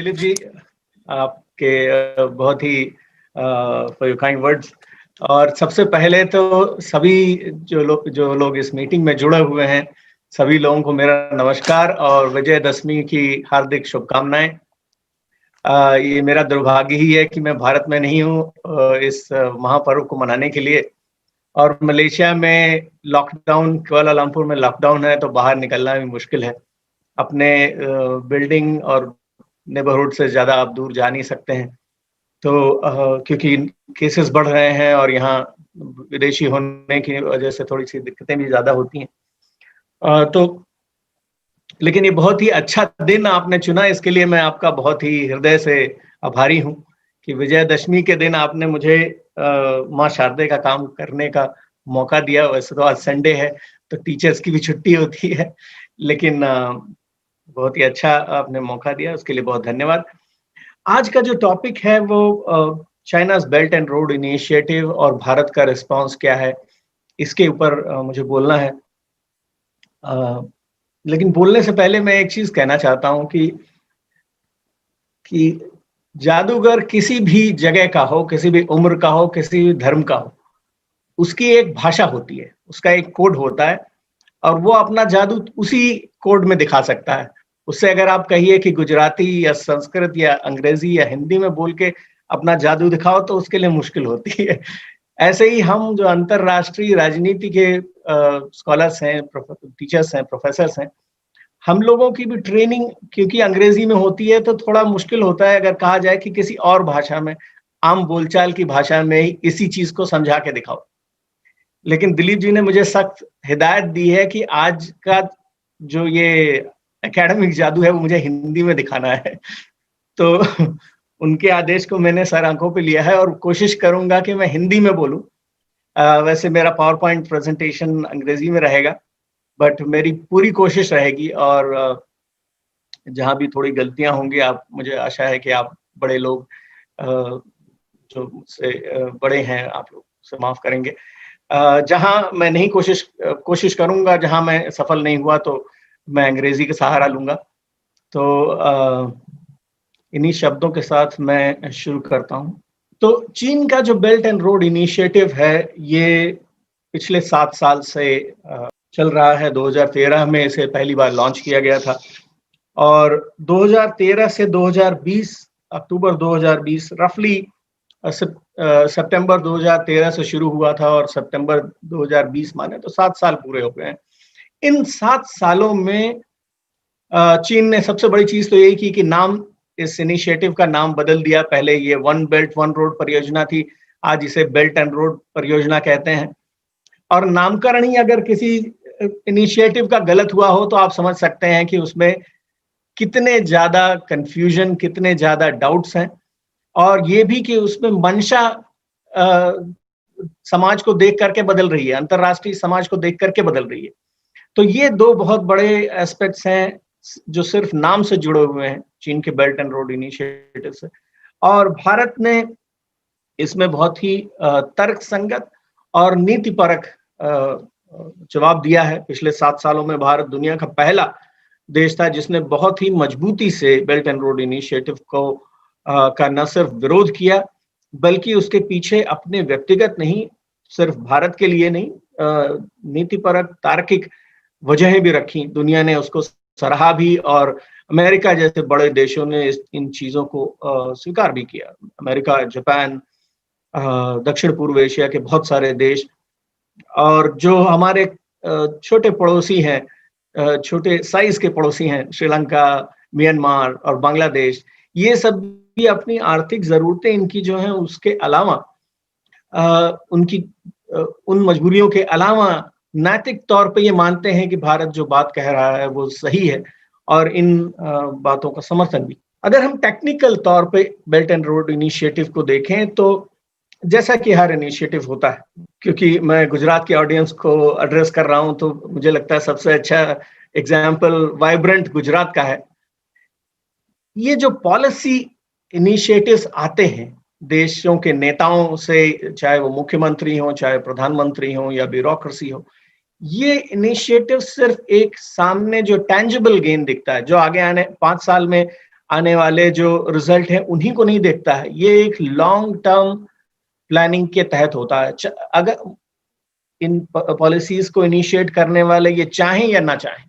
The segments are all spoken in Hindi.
दिलीप जी, आपके बहुत ही फॉर योर काइंड वर्ड्स। और सबसे पहले तो सभी जो लोग इस मीटिंग में जुड़े हुए हैं, सभी लोगों को मेरा नमस्कार और विजयदशमी की हार्दिक शुभकामनाएं। ये मेरा दुर्भाग्य ही है कि मैं भारत में नहीं हूँ इस महापर्व को मनाने के लिए, और मलेशिया में लॉकडाउन, कुआलालंपुर में लॉकडाउन है, तो बाहर निकलना भी मुश्किल है। अपने बिल्डिंग और नेबरहुड से ज़्यादा आप दूर जा नहीं सकते हैं। तो क्योंकि केसेस बढ़ रहे हैं और यहाँ विदेशी होने की वजह से थोड़ी सी दिक्कतें भी ज़्यादा होती हैं। तो लेकिन ये बहुत ही अच्छा दिन आपने चुना, इसके लिए मैं आपका बहुत ही हृदय से आभारी हूँ कि विजयदशमी के दिन आपने मुझे माँ शारदे का काम करने का मौका दिया। वैसे तो आज संडे है, तो टीचर्स की भी छुट्टी होती है, लेकिन बहुत ही अच्छा आपने मौका दिया, उसके लिए बहुत धन्यवाद। आज का जो टॉपिक है वो China's belt and road initiative और भारत का रिस्पांस क्या है, इसके ऊपर मुझे बोलना है। लेकिन बोलने से पहले मैं एक चीज कहना चाहता हूं कि जादूगर किसी भी जगह का हो, किसी भी उम्र का हो, किसी भी धर्म का हो, उसकी एक भाषा होती है, उसका एक कोड होता है, और वो अपना जादू उसी कोड में दिखा सकता है। उससे अगर आप कहिए कि गुजराती या संस्कृत या अंग्रेजी या हिंदी में बोल के अपना जादू दिखाओ, तो उसके लिए मुश्किल होती है। ऐसे ही हम जो अंतरराष्ट्रीय राजनीति के स्कॉलर्स हैं, टीचर्स हैं, प्रोफेसर्स हैं, हम लोगों की भी ट्रेनिंग क्योंकि अंग्रेजी में होती है, तो थोड़ा मुश्किल होता है अगर कहा जाए कि किसी और भाषा में, आम बोलचाल की भाषा में ही इसी चीज को समझा के दिखाओ। लेकिन दिलीप जी ने मुझे सख्त हिदायत दी है कि आज का जो ये एकेडमिक जादू है वो मुझे हिंदी में दिखाना है। तो उनके आदेश को मैंने सर आंखों पे लिया है और कोशिश करूंगा कि मैं हिंदी में बोलूं। वैसे मेरा पावर पॉइंट प्रेजेंटेशन अंग्रेजी में रहेगा, बट मेरी पूरी कोशिश रहेगी। और जहां भी थोड़ी गलतियां होंगी, आप, मुझे आशा है कि आप बड़े लोग जो मुझसे बड़े हैं, आप लोग उसे माफ करेंगे। जहां मैं नहीं कोशिश करूंगा, जहां मैं सफल नहीं हुआ, तो मैं अंग्रेजी का सहारा लूंगा। तो इन्हीं शब्दों के साथ मैं शुरू करता हूं। तो चीन का जो बेल्ट एंड रोड इनिशिएटिव है, ये पिछले 7 साल से चल रहा है। 2013 में इसे पहली बार लॉन्च किया गया था, और 2013 से 2020, अक्टूबर 2020, रफली सितंबर 2013 से शुरू हुआ था और सितंबर 2020 माने तो 7 साल पूरे हो गए हैं। इन 7 सालों में चीन ने सबसे बड़ी चीज तो यही की कि नाम, इस इनिशिएटिव का नाम बदल दिया। पहले ये वन बेल्ट वन रोड परियोजना थी, आज इसे बेल्ट एंड रोड परियोजना कहते हैं। और नामकरण ही अगर किसी इनिशिएटिव का गलत हुआ हो, तो आप समझ सकते हैं कि उसमें कितने ज्यादा कंफ्यूजन, कितने ज्यादा डाउट्स हैं। और ये भी कि उसमें मंशा समाज को देख करके बदल रही है, अंतरराष्ट्रीय समाज को देख करके बदल रही है। तो ये दो बहुत बड़े एस्पेक्ट्स हैं जो सिर्फ नाम से जुड़े हुए हैं चीन के बेल्ट एंड रोड इनिशिएटिव से। और भारत ने इसमें बहुत ही तर्क संगत और नीतिपरक जवाब दिया है। पिछले 7 सालों में भारत दुनिया का पहला देश था जिसने बहुत ही मजबूती से बेल्ट एंड रोड इनिशिएटिव को का न सिर्फ विरोध किया, बल्कि उसके पीछे अपने व्यक्तिगत नहीं, सिर्फ भारत के लिए नहीं, नीतिपरक तार्किक वजहें भी रखी। दुनिया ने उसको सराहा भी, और अमेरिका जैसे बड़े देशों ने इन चीजों को स्वीकार भी किया। अमेरिका, जापान, दक्षिण पूर्व एशिया के बहुत सारे देश, और जो हमारे छोटे पड़ोसी हैं, छोटे साइज के पड़ोसी हैं, श्रीलंका, म्यांमार और बांग्लादेश, ये सब भी अपनी आर्थिक जरूरतें इनकी जो है उसके अलावा, उनकी उन मजबूरियों के अलावा नैतिक तौर पे ये मानते हैं कि भारत जो बात कह रहा है वो सही है, और इन बातों का समर्थन भी। अगर हम टेक्निकल तौर पे बेल्ट एंड रोड इनिशिएटिव को देखें, तो जैसा कि हर इनिशिएटिव होता है, क्योंकि मैं गुजरात के ऑडियंस को एड्रेस कर रहा हूं, तो मुझे लगता है सबसे अच्छा एग्जाम्पल वाइब्रेंट गुजरात का है। ये जो पॉलिसी इनिशिएटिव्स आते हैं देशों के नेताओं से, चाहे वो मुख्यमंत्री हो, चाहे प्रधानमंत्री हो या ब्यूरोक्रेसी हो, ये इनिशिएटिव सिर्फ एक सामने जो टेंजिबल गेन दिखता है, जो आगे आने 5 साल में आने वाले जो रिजल्ट हैं उन्हीं को नहीं देखता है। ये एक लॉन्ग टर्म प्लानिंग के तहत होता है। अगर इन पॉलिसीज को इनिशिएट करने वाले ये चाहें या ना चाहें,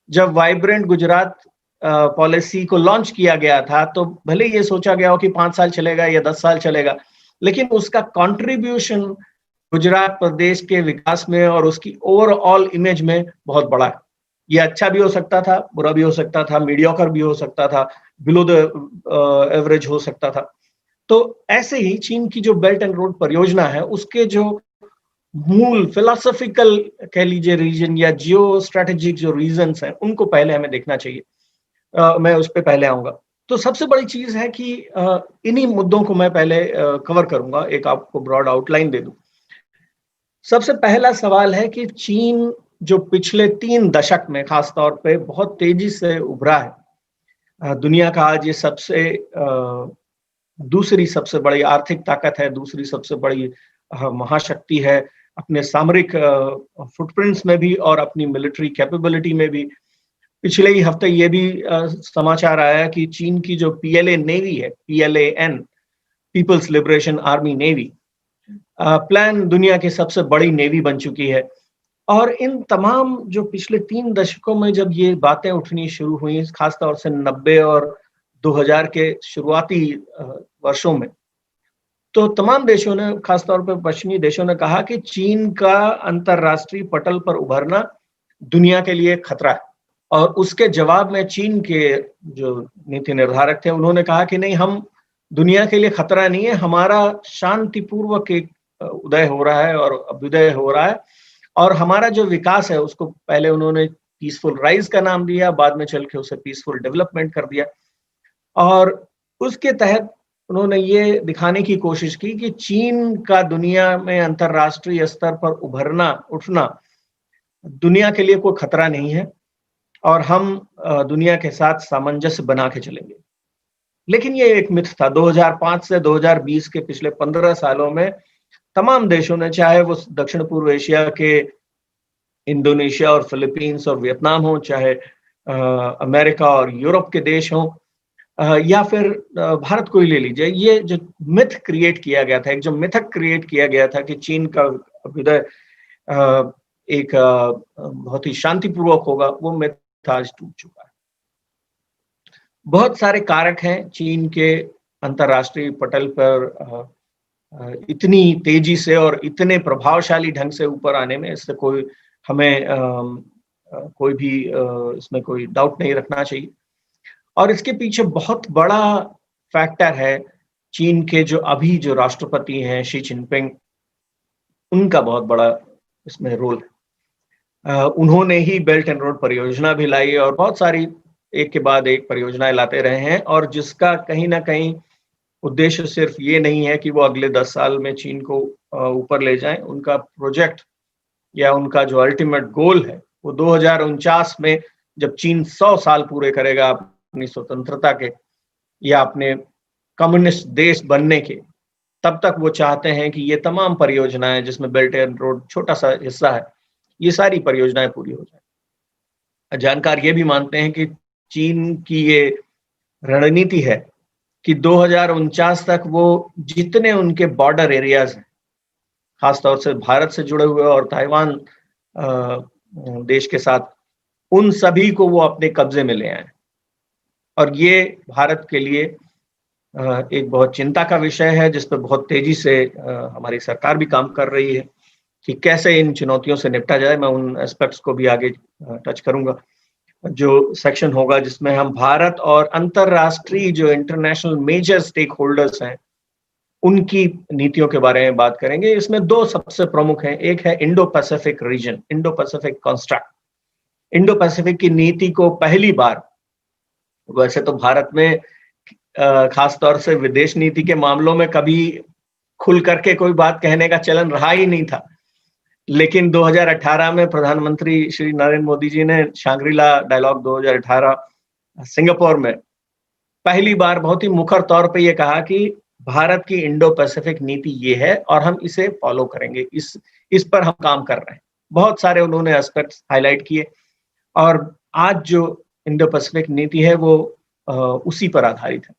जब वाइब्रेंट गुजरात पॉलिसी को लॉन्च किया गया था तो भले ये सोचा गया हो कि 5 साल चलेगा या 10 साल चलेगा, लेकिन उसका कंट्रीब्यूशन गुजरात प्रदेश के विकास में और उसकी ओवरऑल इमेज में बहुत बड़ा है। ये अच्छा भी हो सकता था, बुरा भी हो सकता था, मीडियोकर भी हो सकता था, बिलो द एवरेज हो सकता था। तो ऐसे ही चीन की जो बेल्ट एंड रोड परियोजना है, उसके जो मूल फिलोसॉफिकल कह लीजिए रीजन या जियो स्ट्रेटेजिक जो रीजंस हैं, उनको पहले हमें देखना चाहिए। मैं उस पे पहले आऊंगा। तो सबसे बड़ी चीज है कि इन्हीं मुद्दों को मैं पहले कवर करूंगा, एक आपको ब्रॉड आउटलाइन दे दूं। सबसे पहला सवाल है कि चीन जो पिछले 3 दशक में खास तौर पे बहुत तेजी से उभरा है, दुनिया का आज ये सबसे दूसरी सबसे बड़ी आर्थिक ताकत है, दूसरी सबसे बड़ी महाशक्ति है, अपने सामरिक फुटप्रिंट्स में भी और अपनी मिलिट्री कैपेबिलिटी में भी। पिछले ही हफ्ते ये भी समाचार आया कि चीन की जो पीएलए नेवी है, PLAN, people's liberation army navy, PLAN दुनिया की सबसे बड़ी नेवी बन चुकी है। और इन तमाम जो पिछले 3 दशकों में जब ये बातें उठनी शुरू हुई, खासतौर से 90 और 2000 के शुरुआती वर्षों में, तो तमाम देशों ने, खासतौर पर पश्चिमी देशों ने कहा कि चीन का अंतरराष्ट्रीय पटल पर उभरना दुनिया के लिए खतरा है। और उसके जवाब में चीन के जो नीति निर्धारक थे, उन्होंने कहा कि नहीं, हम दुनिया के लिए खतरा नहीं है, हमारा शांतिपूर्वक एक उदय हो रहा है और अभ्युदय हो रहा है, और हमारा जो विकास है उसको पहले उन्होंने पीसफुल राइज का नाम दिया, बाद में चल के उसे पीसफुल डेवलपमेंट कर दिया। और उसके तहत उन्होंने ये दिखाने की कोशिश की कि चीन का दुनिया में अंतरराष्ट्रीय स्तर पर उभरना, उठना दुनिया के लिए कोई खतरा नहीं है और हम दुनिया के साथ सामंजस्य बना के चलेंगे। लेकिन ये एक मिथ था। 2005 से 2020 के पिछले 15 सालों में तमाम देशों ने, चाहे वो दक्षिण पूर्व एशिया के इंडोनेशिया और फिलीपींस और वियतनाम हो, चाहे अमेरिका और यूरोप के देश हों, या फिर भारत को ही ले लीजिए, ये जो मिथ क्रिएट किया गया था, एक जो मिथक क्रिएट किया गया था कि चीन का अभ्युदय एक बहुत ही शांतिपूर्वक होगा, वो मिथ आज टूट चुका है। बहुत सारे कारक हैं चीन के अंतरराष्ट्रीय पटल पर इतनी तेजी से और इतने प्रभावशाली ढंग से ऊपर आने में, इससे कोई हमें कोई भी इसमें कोई डाउट नहीं रखना चाहिए। और इसके पीछे बहुत बड़ा फैक्टर है चीन के जो राष्ट्रपति हैं शी जिनपिंग, उनका बहुत बड़ा इसमें रोल है। उन्होंने ही बेल्ट एंड रोड परियोजना भी लाई और बहुत सारी एक के बाद एक परियोजनाएं लाते रहे हैं, और जिसका कहीं ना कहीं उद्देश्य सिर्फ ये नहीं है कि वो अगले 10 साल में चीन को ऊपर ले जाएं। उनका प्रोजेक्ट या उनका जो अल्टीमेट गोल है वो 2049 में, जब चीन 100 साल पूरे करेगा अपनी स्वतंत्रता के या अपने कम्युनिस्ट देश बनने के, तब तक वो चाहते हैं कि ये तमाम परियोजनाएं, जिसमें बेल्ट एंड रोड छोटा सा हिस्सा है, ये सारी परियोजनाएं पूरी हो जाए। जानकार ये भी मानते हैं कि चीन की ये रणनीति है कि 2049 तक वो जितने उनके बॉर्डर एरियाज हैं, खासतौर से भारत से जुड़े हुए और ताइवान देश के साथ, उन सभी को वो अपने कब्जे में ले आए। और ये भारत के लिए एक बहुत चिंता का विषय है, जिस पर बहुत तेजी से हमारी सरकार भी काम कर रही है कि कैसे इन चुनौतियों से निपटा जाए। मैं उन एस्पेक्ट्स को भी आगे टच करूंगा। जो सेक्शन होगा जिसमें हम भारत और अंतरराष्ट्रीय जो इंटरनेशनल मेजर स्टेक होल्डर्स हैं, उनकी नीतियों के बारे में बात करेंगे। इसमें 2 सबसे प्रमुख हैं। एक है Indo Pacific region, Indo Pacific construct. Indo Pacific की नीति को पहली बार, वैसे तो भारत में खासतौर से विदेश नीति के मामलों में कभी खुल करके कोई बात कहने का चलन रहा ही नहीं था, लेकिन 2018 में प्रधानमंत्री श्री नरेंद्र मोदी जी ने शांग्रीला डायलॉग 2018 सिंगापुर में पहली बार बहुत ही मुखर तौर पे ये कहा कि भारत की इंडो पैसिफिक नीति ये है और हम इसे फॉलो करेंगे, इस पर हम काम कर रहे हैं। बहुत सारे उन्होंने एस्पेक्ट्स हाईलाइट किए, और आज जो इंडो पैसिफिक नीति है वो उसी पर आधारित है।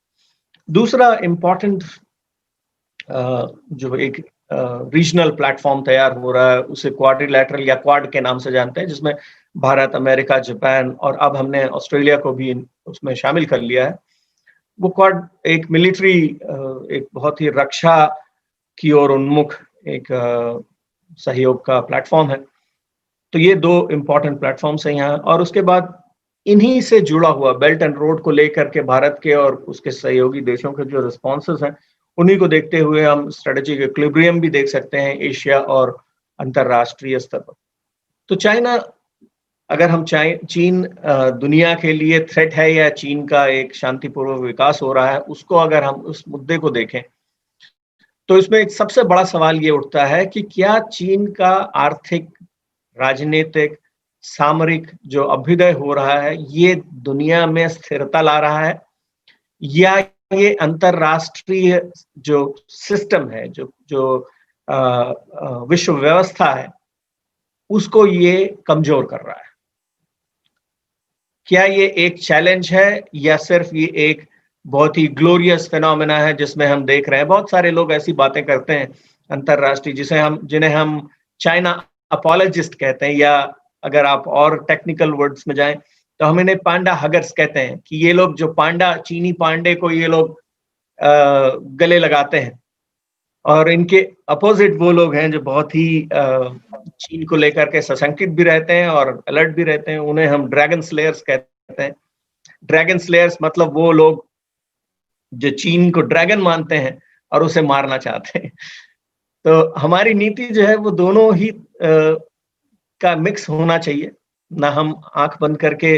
दूसरा इम्पोर्टेंट जो एक रीजनल प्लेटफॉर्म तैयार हो रहा है, उसे क्वाड्रिलैटरल या क्वाड के नाम से जानते हैं, जिसमें भारत, अमेरिका, जापान और अब हमने ऑस्ट्रेलिया को भी उसमें शामिल कर लिया है। वो क्वाड एक मिलिट्री, एक बहुत ही रक्षा की ओर उन्मुख एक सहयोग का प्लेटफॉर्म है। तो ये दो इम्पोर्टेंट प्लेटफॉर्म्स हैं यहाँ। और उसके बाद इन्हीं से जुड़ा हुआ बेल्ट एंड रोड को लेकर के भारत के और उसके सहयोगी देशों के जो रिस्पॉन्सेज हैं, उन्हीं को देखते हुए हम स्ट्रेटेजिक इक्विलिब्रियम भी देख सकते हैं एशिया और अंतरराष्ट्रीय स्तर पर। तो चाइना, अगर हम चीन दुनिया के लिए थ्रेट है या चीन का एक शांतिपूर्वक विकास हो रहा है, उसको अगर हम उस मुद्दे को देखें, तो इसमें एक सबसे बड़ा सवाल ये उठता है कि क्या चीन का आर्थिक, राजनीतिक, सामरिक जो अभ्युदय हो रहा है, ये दुनिया में स्थिरता ला रहा है, या ये अंतरराष्ट्रीय जो सिस्टम है, जो विश्व व्यवस्था है, उसको ये कमजोर कर रहा है। क्या ये एक चैलेंज है या सिर्फ ये एक बहुत ही ग्लोरियस फिनोमेना है जिसमें हम देख रहे हैं बहुत सारे लोग ऐसी बातें करते हैं अंतरराष्ट्रीय, जिन्हें हम चाइना अपॉलजिस्ट कहते हैं, या अगर आप और टेक्निकल वर्ड्स में जाएं तो हम इन्हें पांडा हगर्स कहते हैं, कि ये लोग जो चीनी पांडे को ये लोग गले लगाते हैं, और इनके अपोजिट वो लोग हैं जो बहुत ही चीन को लेकर के सशंकित भी रहते हैं और अलर्ट भी रहते हैं। उन्हें हम ड्रैगन स्लेयर्स कहते हैं। ड्रैगन स्लेयर्स मतलब वो लोग जो चीन को ड्रैगन मानते हैं और उसे मारना चाहते हैं। तो हमारी नीति जो है वो दोनों ही का मिक्स होना चाहिए। ना हम आंख बंद करके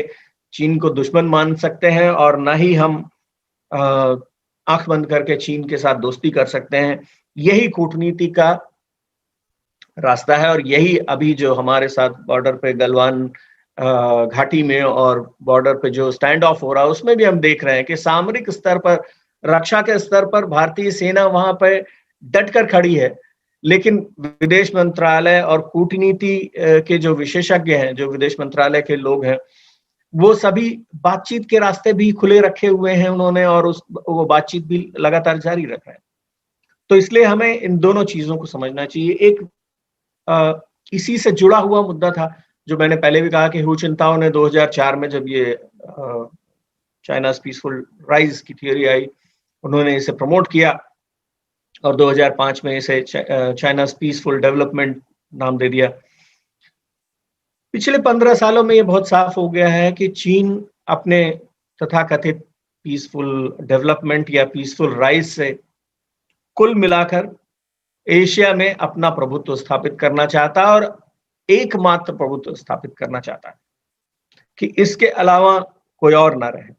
चीन को दुश्मन मान सकते हैं और ना ही हम आंख बंद करके चीन के साथ दोस्ती कर सकते हैं। यही कूटनीति का रास्ता है, और यही अभी जो हमारे साथ बॉर्डर पे गलवान घाटी में और बॉर्डर पे जो स्टैंड ऑफ हो रहा है, उसमें भी हम देख रहे हैं कि सामरिक स्तर पर, रक्षा के स्तर पर भारतीय सेना वहां पे डट कर खड़ी है, लेकिन विदेश मंत्रालय और कूटनीति के जो विशेषज्ञ हैं, जो विदेश मंत्रालय के लोग हैं, वो सभी बातचीत के रास्ते भी खुले रखे हुए हैं उन्होंने, और वो बातचीत भी लगातार जारी रख रहे हैं। तो इसलिए हमें इन दोनों चीजों को समझना चाहिए। एक इसी से जुड़ा हुआ मुद्दा था जो मैंने पहले भी कहा कि हु चिंताओ ने 2004 में जब ये चाइना's पीसफुल राइज की थियोरी आई, उन्होंने इसे प्रमोट किया और 2005 में इसे चाइना's पीसफुल डेवलपमेंट नाम दे दिया। पिछले 15 सालों में ये बहुत साफ हो गया है कि चीन अपने तथाकथित पीसफुल डेवलपमेंट या पीसफुल राइज से कुल मिलाकर एशिया में अपना प्रभुत्व स्थापित करना चाहता है, और एकमात्र प्रभुत्व स्थापित करना चाहता है कि इसके अलावा कोई और ना रहे।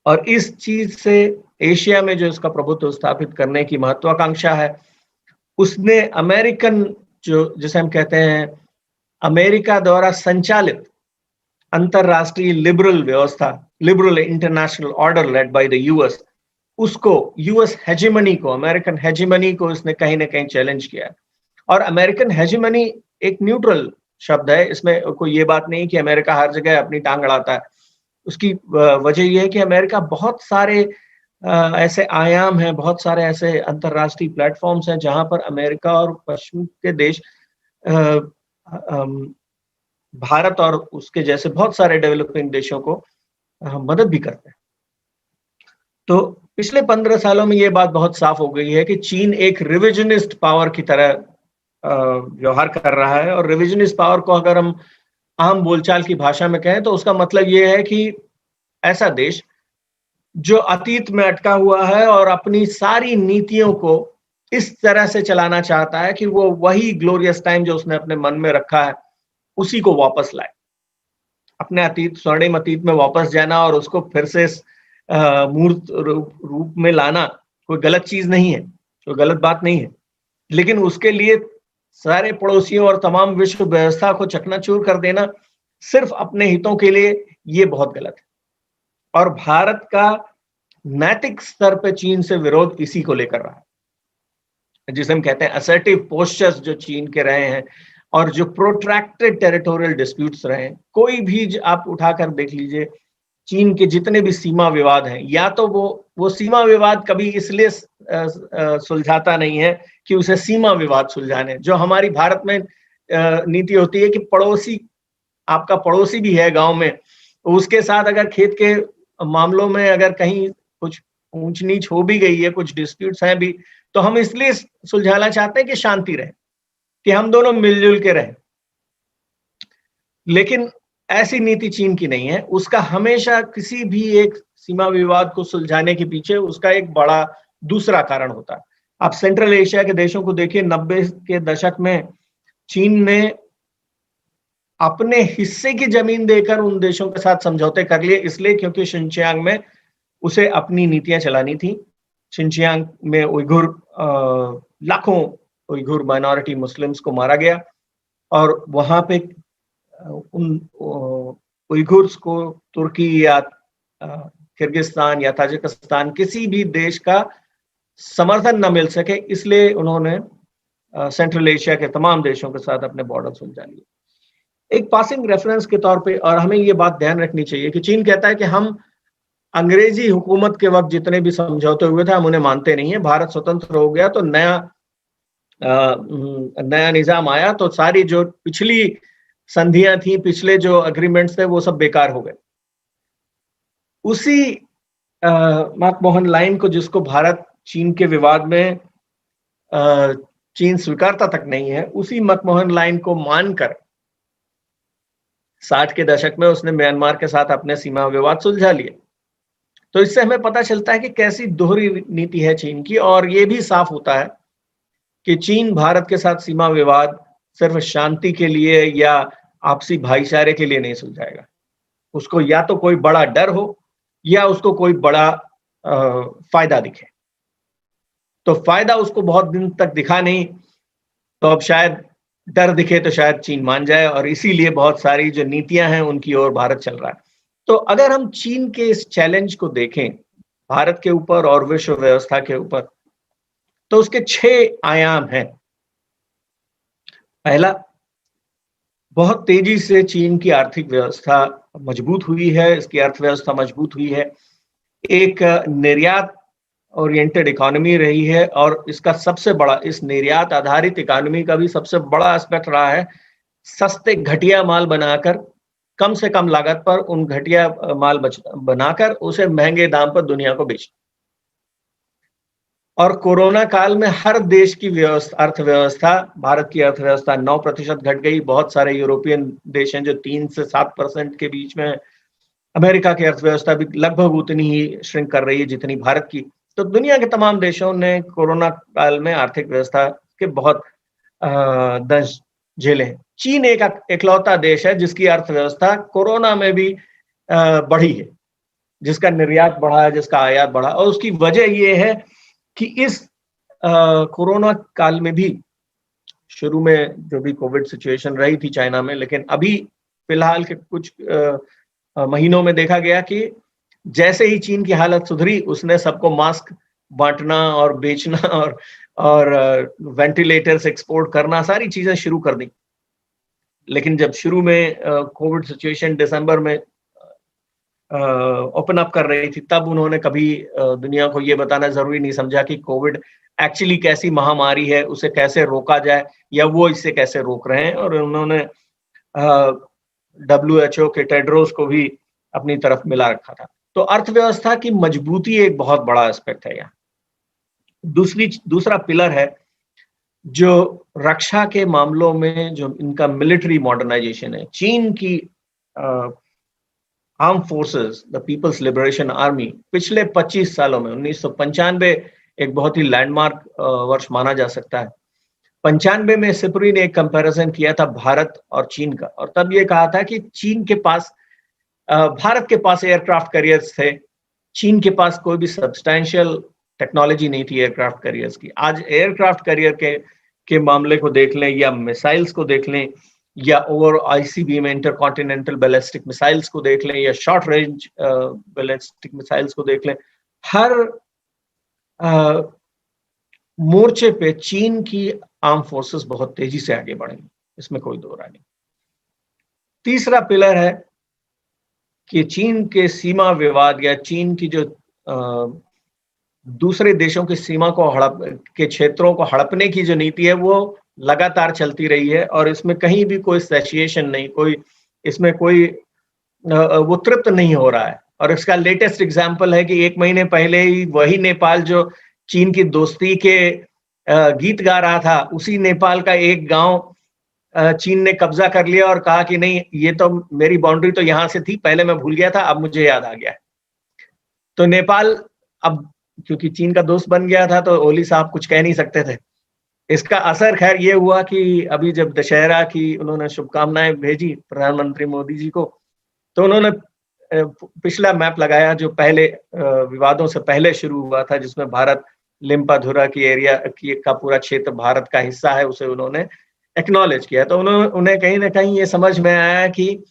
और इस चीज से एशिया में जो इसका प्रभुत्व स्थापित करने की महत्वाकांक्षा है, उसने अमेरिकन, जो जिसे हम कहते हैं अमेरिका द्वारा संचालित अंतरराष्ट्रीय लिबरल व्यवस्था, liberal international order led by the US, उसको, यूएस हेजेमनी को, अमेरिकन हेजेमनी को इसने कहीं ना कहीं चैलेंज किया है। और अमेरिकन हेजेमनी एक न्यूट्रल शब्द है, इसमें कोई ये बात नहीं कि अमेरिका हर जगह अपनी टांग अड़ाता है। उसकी वजह यह है कि अमेरिका बहुत सारे ऐसे आयाम हैं, बहुत सारे ऐसे अंतरराष्ट्रीय प्लेटफॉर्म्स हैं जहां पर अमेरिका और पश्चिम के देश भारत और उसके जैसे बहुत सारे डेवलपिंग देशों को मदद भी करते हैं। तो पिछले 15 सालों में ये बात बहुत साफ हो गई है कि चीन एक रिविजनिस्ट पावर की तरह व्यवहार कर रहा है। और रिविजनिस्ट पावर को अगर हम आम बोलचाल की भाषा में कहें तो उसका मतलब ये है कि ऐसा देश जो अतीत में अटका हुआ है और अपनी सारी नीतियों को इस तरह से चलाना चाहता है कि वो वही ग्लोरियस टाइम जो उसने अपने मन में रखा है उसी को वापस लाए। अपने अतीत, स्वर्णिम अतीत में वापस जाना और उसको फिर से मूर्त रूप में लाना कोई गलत चीज नहीं है, कोई गलत बात नहीं है, लेकिन उसके लिए सारे पड़ोसियों और तमाम विश्व व्यवस्था को चकनाचूर कर देना सिर्फ अपने हितों के लिए, ये बहुत गलत है। और भारत का नैतिक स्तर पर चीन से विरोध इसी को लेकर रहा है, जिसे हम कहते हैं असर्टिव पोस्चर्स जो चीन के रहे हैं और जो प्रोट्रैक्टेड टेरिटोरियल डिस्प्यूट्स रहे हैं। कोई भी आप उठाकर देख लीजिए, चीन के जितने भी सीमा विवाद हैं, या तो वो सीमा विवाद कभी इसलिए सुलझाता नहीं है कि उसे सीमा विवाद सुलझाने, जो हमारी भारत में नीति होती है कि पड़ोसी, आपका पड़ोसी भी है गांव में, उसके साथ अगर खेत के मामलों में अगर कहीं कुछ ऊंच नीच हो भी गई है, कुछ डिस्प्यूट्स हैं भी, तो हम इसलिए सुलझाना चाहते हैं कि शांति रहे, कि हम दोनों मिलजुल के रहें। लेकिन ऐसी नीति चीन की नहीं है। उसका हमेशा किसी भी एक सीमा विवाद को सुलझाने के पीछे उसका एक बड़ा दूसरा कारण होता है। आप सेंट्रल एशिया के देशों को देखिए, 90 के दशक में चीन ने अपने हिस्से की जमीन देकर उन देशों के साथ समझौते कर लिए, इसलिए क्योंकि शिनचियांग में उसे अपनी नीतियां चलानी थी। शिनचियांग में उइघुर, लाखों उइघुर माइनॉरिटी मुस्लिम्स को मारा गया, और वहां पे उन उइघुर्स को तुर्की या किर्गिस्तान या ताजिकिस्तान किसी भी देश का समर्थन न मिल सके, इसलिए उन्होंने सेंट्रल एशिया के तमाम देशों के साथ अपने बॉर्डर सुलझा लिए। एक पासिंग रेफरेंस के तौर पे, और हमें ये बात ध्यान रखनी चाहिए कि चीन कहता है कि हम अंग्रेजी हुकूमत के वक्त जितने भी समझौते हुए थे हम उन्हें मानते नहीं है। भारत स्वतंत्र हो गया तो नया निजाम आया, तो सारी जो पिछली संधियां थी, पिछले जो अग्रीमेंट्स थे, वो सब बेकार हो गए। उसी मैकमोहन लाइन को, जिसको भारत चीन के विवाद में चीन स्वीकारता तक नहीं है, उसी मैकमोहन लाइन को मानकर 60 के दशक में उसने म्यांमार के साथ अपने सीमा विवाद सुलझा लिए। तो इससे हमें पता चलता है कि कैसी दोहरी नीति है चीन की, और ये भी साफ होता है कि चीन भारत के साथ सीमा विवाद सिर्फ शांति के लिए या आपसी भाईचारे के लिए नहीं सुलझाएगा। उसको या तो कोई बड़ा डर हो या उसको कोई बड़ा फायदा दिखे। तो फायदा उसको बहुत दिन तक दिखा नहीं, तो अब शायद डर दिखे तो शायद चीन मान जाए, और इसीलिए बहुत सारी जो नीतियां हैं उनकी ओर भारत चल रहा है। तो अगर हम चीन के इस चैलेंज को देखें भारत के ऊपर और विश्व व्यवस्था के ऊपर, तो उसके 6 आयाम हैं। पहला, बहुत तेजी से चीन की आर्थिक व्यवस्था मजबूत हुई है, इसकी अर्थव्यवस्था मजबूत हुई है, एक निर्यात ओरिएंटेड इकोनॉमी रही है, और इसका सबसे बड़ा, इस निर्यात आधारित इकोनॉमी का भी सबसे बड़ा एस्पेक्ट रहा है सस्ते घटिया माल बनाकर, कम से कम लागत पर उन घटिया माल बनाकर उसे महंगे दाम पर दुनिया को बेचना। और कोरोना काल में हर देश की अर्थव्यवस्था, भारत की अर्थव्यवस्था 9% घट गई। बहुत सारे यूरोपियन देश हैं जो 3 से 7% के बीच में, अमेरिका की अर्थव्यवस्था भी लगभग उतनी ही श्रिंक कर रही है जितनी भारत की। तो दुनिया के तमाम देशों ने कोरोना काल में आर्थिक व्यवस्था के बहुत दंश झेले हैं। चीन एक इकलौता देश है जिसकी अर्थव्यवस्था कोरोना में भी बढ़ी है, जिसका निर्यात बढ़ा है, जिसका आयात बढ़ा, और उसकी वजह यह है कि इस कोरोना काल में भी, शुरू में जो भी कोविड सिचुएशन रही थी चाइना में, लेकिन अभी फिलहाल के कुछ महीनों में देखा गया कि जैसे ही चीन की हालत सुधरी, उसने सबको मास्क बांटना और बेचना और वेंटिलेटर्स एक्सपोर्ट करना, सारी चीजें शुरू कर दी। लेकिन जब शुरू में कोविड सिचुएशन दिसंबर में ओपन अप कर रही थी, तब उन्होंने कभी दुनिया को ये बताना जरूरी नहीं समझा कि कोविड एक्चुअली कैसी महामारी है, उसे कैसे रोका जाए, या वो इससे कैसे रोक रहे हैं। और उन्होंने WHO के टेड्रोस को भी अपनी तरफ मिला रखा था। तो अर्थव्यवस्था की मजबूती एक बहुत बड़ा एस्पेक्ट है यहाँ। दूसरा पिलर है जो रक्षा के मामलों में जो इनका मिलिट्री मॉडर्नाइजेशन है। चीन की arm forces, the people's liberation army, पिछले 25 सालों में, 1995 एक बहुत ही लैंडमार्क वर्ष माना जा सकता है। 95 में सिपुरी ने एक कंपैरिजन किया था भारत और चीन का, और तब ये कहा था कि चीन के पास, भारत के पास एयरक्राफ्ट कैरियर्स थे, चीन के पास कोई भी सब्सटैंशियल टेक्नोलॉजी नहीं थी एयरक्राफ्ट कैरियर्स की। आज एयरक्राफ्ट कैरियर के मामले को देख लें, या मिसाइल्स को देख लें, या ओवर ICBM में इंटरकॉन्टिनेंटल बैलिस्टिक मिसाइल्स को देख लें, या शॉर्ट रेंज बैलिस्टिक मिसाइल्स को देख लें, हर मोर्चे पे चीन की आर्म फोर्सेस बहुत तेजी से आगे बढ़ेंगी, इसमें कोई दो राय नहीं। तीसरा पिलर है कि चीन के सीमा विवाद या चीन की जो दूसरे देशों की सीमा को हड़प के क्षेत्रों को हड़पने की जो नीति है वो लगातार चलती रही है, और इसमें कहीं भी कोई सैटिस्फैक्शन नहीं, कोई इसमें कोई वो तृप्त नहीं हो रहा है। और इसका लेटेस्ट एग्जाम्पल है कि 1 महीने पहले ही वही नेपाल जो चीन की दोस्ती के गीत गा रहा था, उसी नेपाल का एक गांव चीन ने कब्जा कर लिया और कहा कि नहीं, ये तो मेरी बाउंड्री तो यहां से थी, पहले मैं भूल गया था, अब मुझे याद आ गया है। तो नेपाल अब क्योंकि चीन का दोस्त बन गया था, तो ओली साहब कुछ कह नहीं सकते थे। इसका असर खैर ये हुआ कि अभी जब दशहरा की उन्होंने शुभकामनाएं भेजी प्रधानमंत्री मोदी जी को, तो उन्होंने पिछला मैप लगाया जो पहले विवादों से पहले शुरू हुआ था, जिसमें भारत लिम्पाधुरा की एरिया की का पूरा क्षेत्र भारत का हिस्सा है, उसे उन्होंने एक्नॉलेज किया। तो उन्हें कहीं ना कहीं ये समझ में आया कि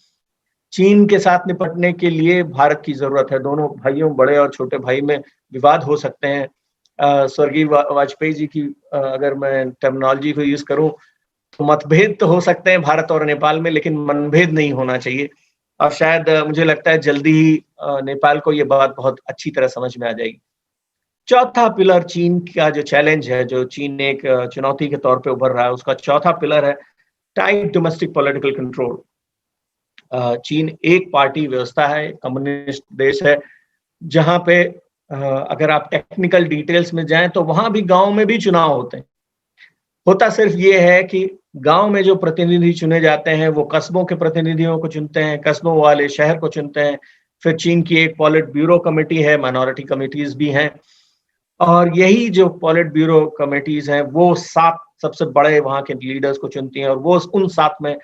चीन के साथ निपटने के लिए भारत की जरूरत है। दोनों भाइयों, बड़े और छोटे भाई में विवाद हो सकते हैं। स्वर्गीय वाजपेयी जी की अगर मैं टर्मिनोलॉजी को यूज करूं, तो मतभेद तो हो सकते हैं भारत और नेपाल में, लेकिन मनभेद नहीं होना चाहिए। और शायद मुझे लगता है जल्दी ही नेपाल को ये बात बहुत अच्छी तरह समझ में आ जाएगी। चौथा पिलर चीन का जो चैलेंज है, जो चीन एक चुनौती के तौर पे उभर रहा है, उसका चौथा पिलर है टाइट डोमेस्टिक पॉलिटिकल कंट्रोल। चीन एक पार्टी व्यवस्था है, कम्युनिस्ट देश है, जहां पे अगर आप टेक्निकल डिटेल्स में जाएं तो वहां भी गांव में भी चुनाव होते हैं। होता सिर्फ ये है कि गांव में जो प्रतिनिधि चुने जाते हैं वो कस्बों के प्रतिनिधियों को चुनते हैं, कस्बों वाले शहर को चुनते हैं। फिर चीन की एक पॉलिट ब्यूरो कमेटी है, माइनॉरिटी कमिटीज भी हैं, और यही जो पॉलिट ब्यूरो कमेटीज हैं वो 7 सबसे बड़े वहां के लीडर्स को चुनती हैं, और वो उन 7 में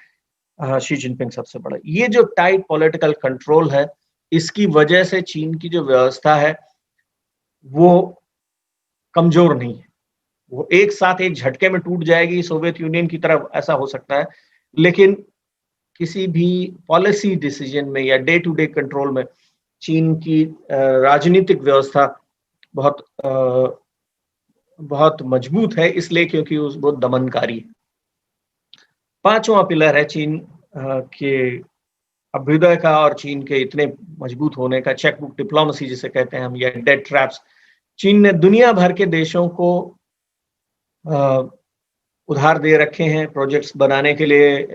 शी जिनपिंग सबसे बड़ा। ये जो टाइट पॉलिटिकल कंट्रोल है, इसकी वजह से चीन की जो व्यवस्था है वो कमजोर नहीं है। वो एक साथ एक झटके में टूट जाएगी सोवियत यूनियन की तरफ, ऐसा हो सकता है, लेकिन किसी भी पॉलिसी डिसीजन में या डे टू डे कंट्रोल में चीन की राजनीतिक व्यवस्था बहुत बहुत मजबूत है, इसलिए क्योंकि उस बहुत दमनकारी है। 5वां पिलर है चीन के अभ्युदय का और चीन के इतने मजबूत होने का, चेकबुक डिप्लोमेसी जिसे कहते हैं हम, या डेट ट्रैप्स। चीन ने दुनिया भर के देशों को उधार दे रखे हैं प्रोजेक्ट्स बनाने के लिए,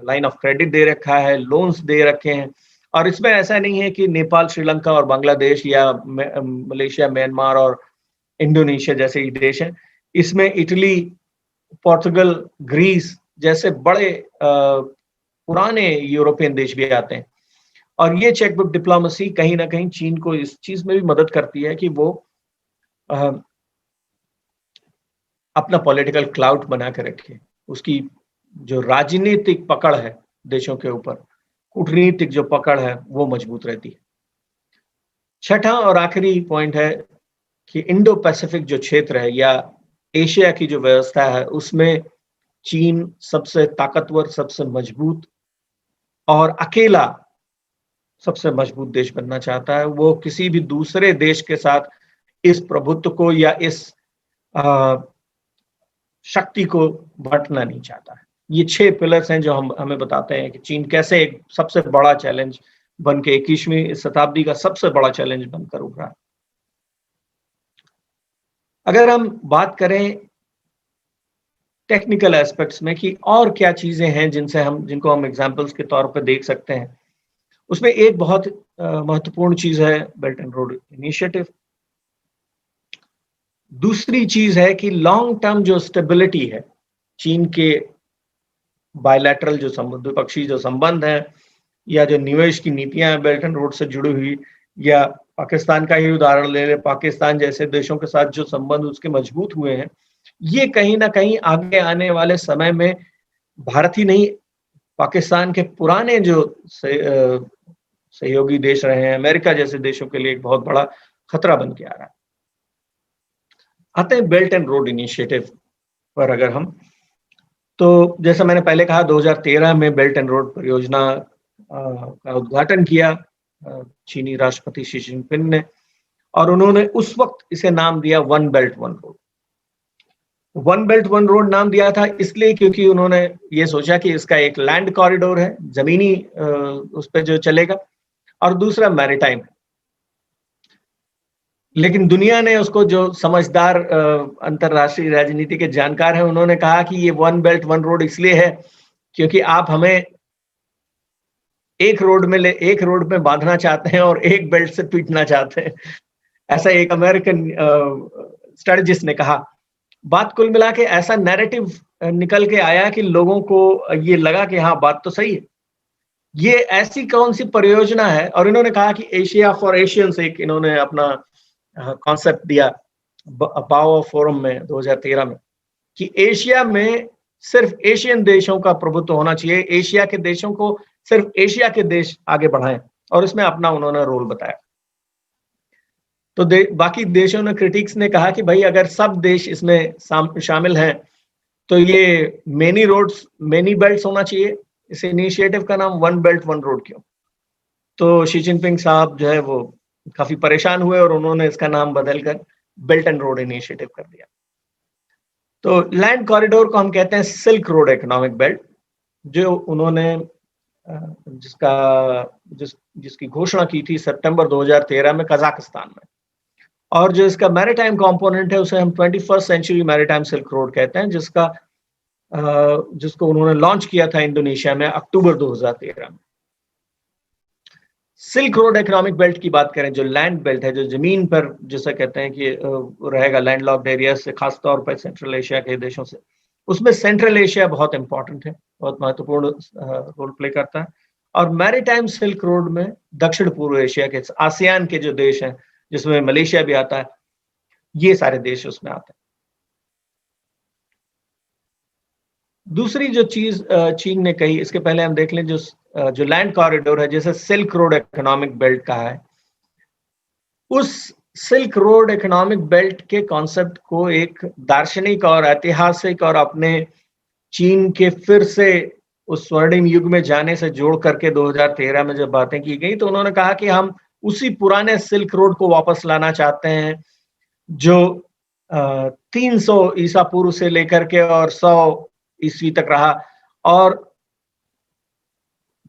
लाइन ऑफ क्रेडिट दे रखा है, लोन्स दे रखे हैं। और इसमें ऐसा नहीं है कि नेपाल, श्रीलंका और बांग्लादेश या मलेशिया, म्यांमार और इंडोनेशिया जैसे ही देश हैं। इसमें इटली, पोर्तुगल, ग्रीस जैसे बड़े पुराने यूरोपियन देश भी आते हैं। और ये चेकबुक डिप्लोमेसी कहीं ना कहीं चीन को इस चीज में भी मदद करती है कि वो अपना पॉलिटिकल क्लाउड बना के रखे। उसकी जो राजनीतिक पकड़ है देशों के ऊपर, कूटनीतिक जो पकड़ है, वो मजबूत रहती है। छठा और आखिरी पॉइंट है कि इंडो पैसिफिक जो क्षेत्र है या एशिया की जो व्यवस्था है, उसमें चीन सबसे ताकतवर, सबसे मजबूत और अकेला सबसे मजबूत देश बनना चाहता है। वो किसी भी दूसरे देश के साथ इस प्रभुत्व को या इस शक्ति को बांटना नहीं चाहता है। ये 6 पिलर्स हैं जो हमें बताते हैं कि चीन कैसे एक सबसे बड़ा चैलेंज बन के 21वीं शताब्दी का सबसे बड़ा चैलेंज बनकर उभरा है। अगर हम बात करें टेक्निकल एस्पेक्ट्स में कि और क्या चीजें हैं जिनको हम एग्जांपल्स के तौर पर देख सकते हैं, उसमें एक बहुत महत्वपूर्ण चीज है बेल्ट एंड रोड इनिशिएटिव। दूसरी चीज है कि लॉन्ग टर्म जो स्टेबिलिटी है, चीन के बायलैटरल जो द्विपक्षीय जो संबंध है या जो निवेश की नीतियां हैं बेल्ट एंड रोड से जुड़ी हुई, या पाकिस्तान का ही उदाहरण ले ले, पाकिस्तान जैसे देशों के साथ जो संबंध उसके मजबूत हुए हैं, ये कहीं ना कहीं आगे आने वाले समय में भारत ही नहीं, पाकिस्तान के पुराने जो सहयोगी देश रहे हैं, अमेरिका जैसे देशों के लिए एक बहुत बड़ा खतरा बन के आ रहा है। आते हैं बेल्ट एंड रोड इनिशिएटिव पर। अगर हम, तो जैसा मैंने पहले कहा, 2013 में बेल्ट एंड रोड परियोजना का उद्घाटन किया चीनी राष्ट्रपति शी जिनपिंग ने, और उन्होंने उस वक्त इसे नाम दिया one belt one road. One belt one road नाम दिया था इसलिए क्योंकि उन्होंने ये सोचा कि इसका एक लैंड कॉरिडोर है, जमीनी उस पे जो चलेगा, और दूसरा मैरीटाइम। लेकिन दुनिया ने उसको, जो समझदार अंतरराष्ट्रीय राजनीति के जानकार हैं, उन्होंने कहा कि ये वन बेल्ट वन रोड इसलिए है क्योंकि आप हमें एक रोड में बांधना चाहते हैं और एक बेल्ट से पीटना चाहते हैं। ऐसा एक अमेरिकन स्ट्रेटजिस्ट ने कहा। बात कुल मिला के ऐसा नैरेटिव निकल के आया कि लोगों को ये लगा कि हाँ, बात तो सही है। ये ऐसी कौन सी परियोजना है, और इन्होंने कहा कि एशिया फॉर एशियंस एक इन्होंने अपना कॉन्सेप्ट दिया बाओ फोरम में 2013 में, कि एशिया में सिर्फ एशियन देशों का प्रभुत्व होना चाहिए, एशिया के देशों को सिर्फ एशिया के देश आगे बढ़ाएं, और इसमें अपना उन्होंने रोल बताया। तो बाकी देशों ने, क्रिटिक्स ने कहा कि भाई अगर सब देश इसमें शामिल हैं तो ये मेनी रोड्स मेनी बेल्ट्स होना चाहिए। इस इनिशिएटिव का नाम वन बेल्ट वन रोड क्यों? तो शी जिनपिंग साहब जो है वो काफी परेशान हुए और उन्होंने इसका नाम बदलकर बेल्ट एंड रोड इनिशिएटिव कर दिया। तो लैंड कॉरिडोर को हम कहते हैं सिल्क रोड इकोनॉमिक बेल्ट, जो उन्होंने जिसकी घोषणा की थी सितंबर 2013 में कजाकिस्तान में। और जो इसका मैरीटाइम कंपोनेंट है उसे हम 21st century maritime silk road कहते हैं, जिसको उन्होंने लॉन्च किया था इंडोनेशिया में अक्टूबर 2013 में। सिल्क रोड इकोनॉमिक बेल्ट की बात करें, जो लैंड बेल्ट है, जो जमीन पर जिसे कहते हैं कि रहेगा लैंडलॉक्ड एरिया से, खासतौर पर सेंट्रल एशिया के देशों से, उसमें सेंट्रल एशिया बहुत इंपॉर्टेंट है, बहुत महत्वपूर्ण रोल प्ले करता है। और मैरीटाइम सिल्क रोड में दक्षिण पूर्व एशिया के, आसियान के जो देश हैं, जिसमें मलेशिया भी आता है, ये सारे देश उसमें आते हैं। दूसरी जो चीज चीन ने कही, इसके पहले हम देख लें, जो लैंड कॉरिडोर है, जैसे सिल्क रोड इकोनॉमिक बेल्ट कहा है, उस सिल्क रोड इकोनॉमिक बेल्ट के कॉन्सेप्ट को एक दार्शनिक और ऐतिहासिक और अपने चीन के फिर से उस स्वर्णिम युग में जाने से जोड़ करके 2013 में जब बातें की गई, तो उन्होंने कहा कि हम उसी पुराने सिल्क रोड को वापस लाना चाहते हैं, जो 300 ईसा पूर्व से लेकर के और 100 ईस्वी तक रहा, और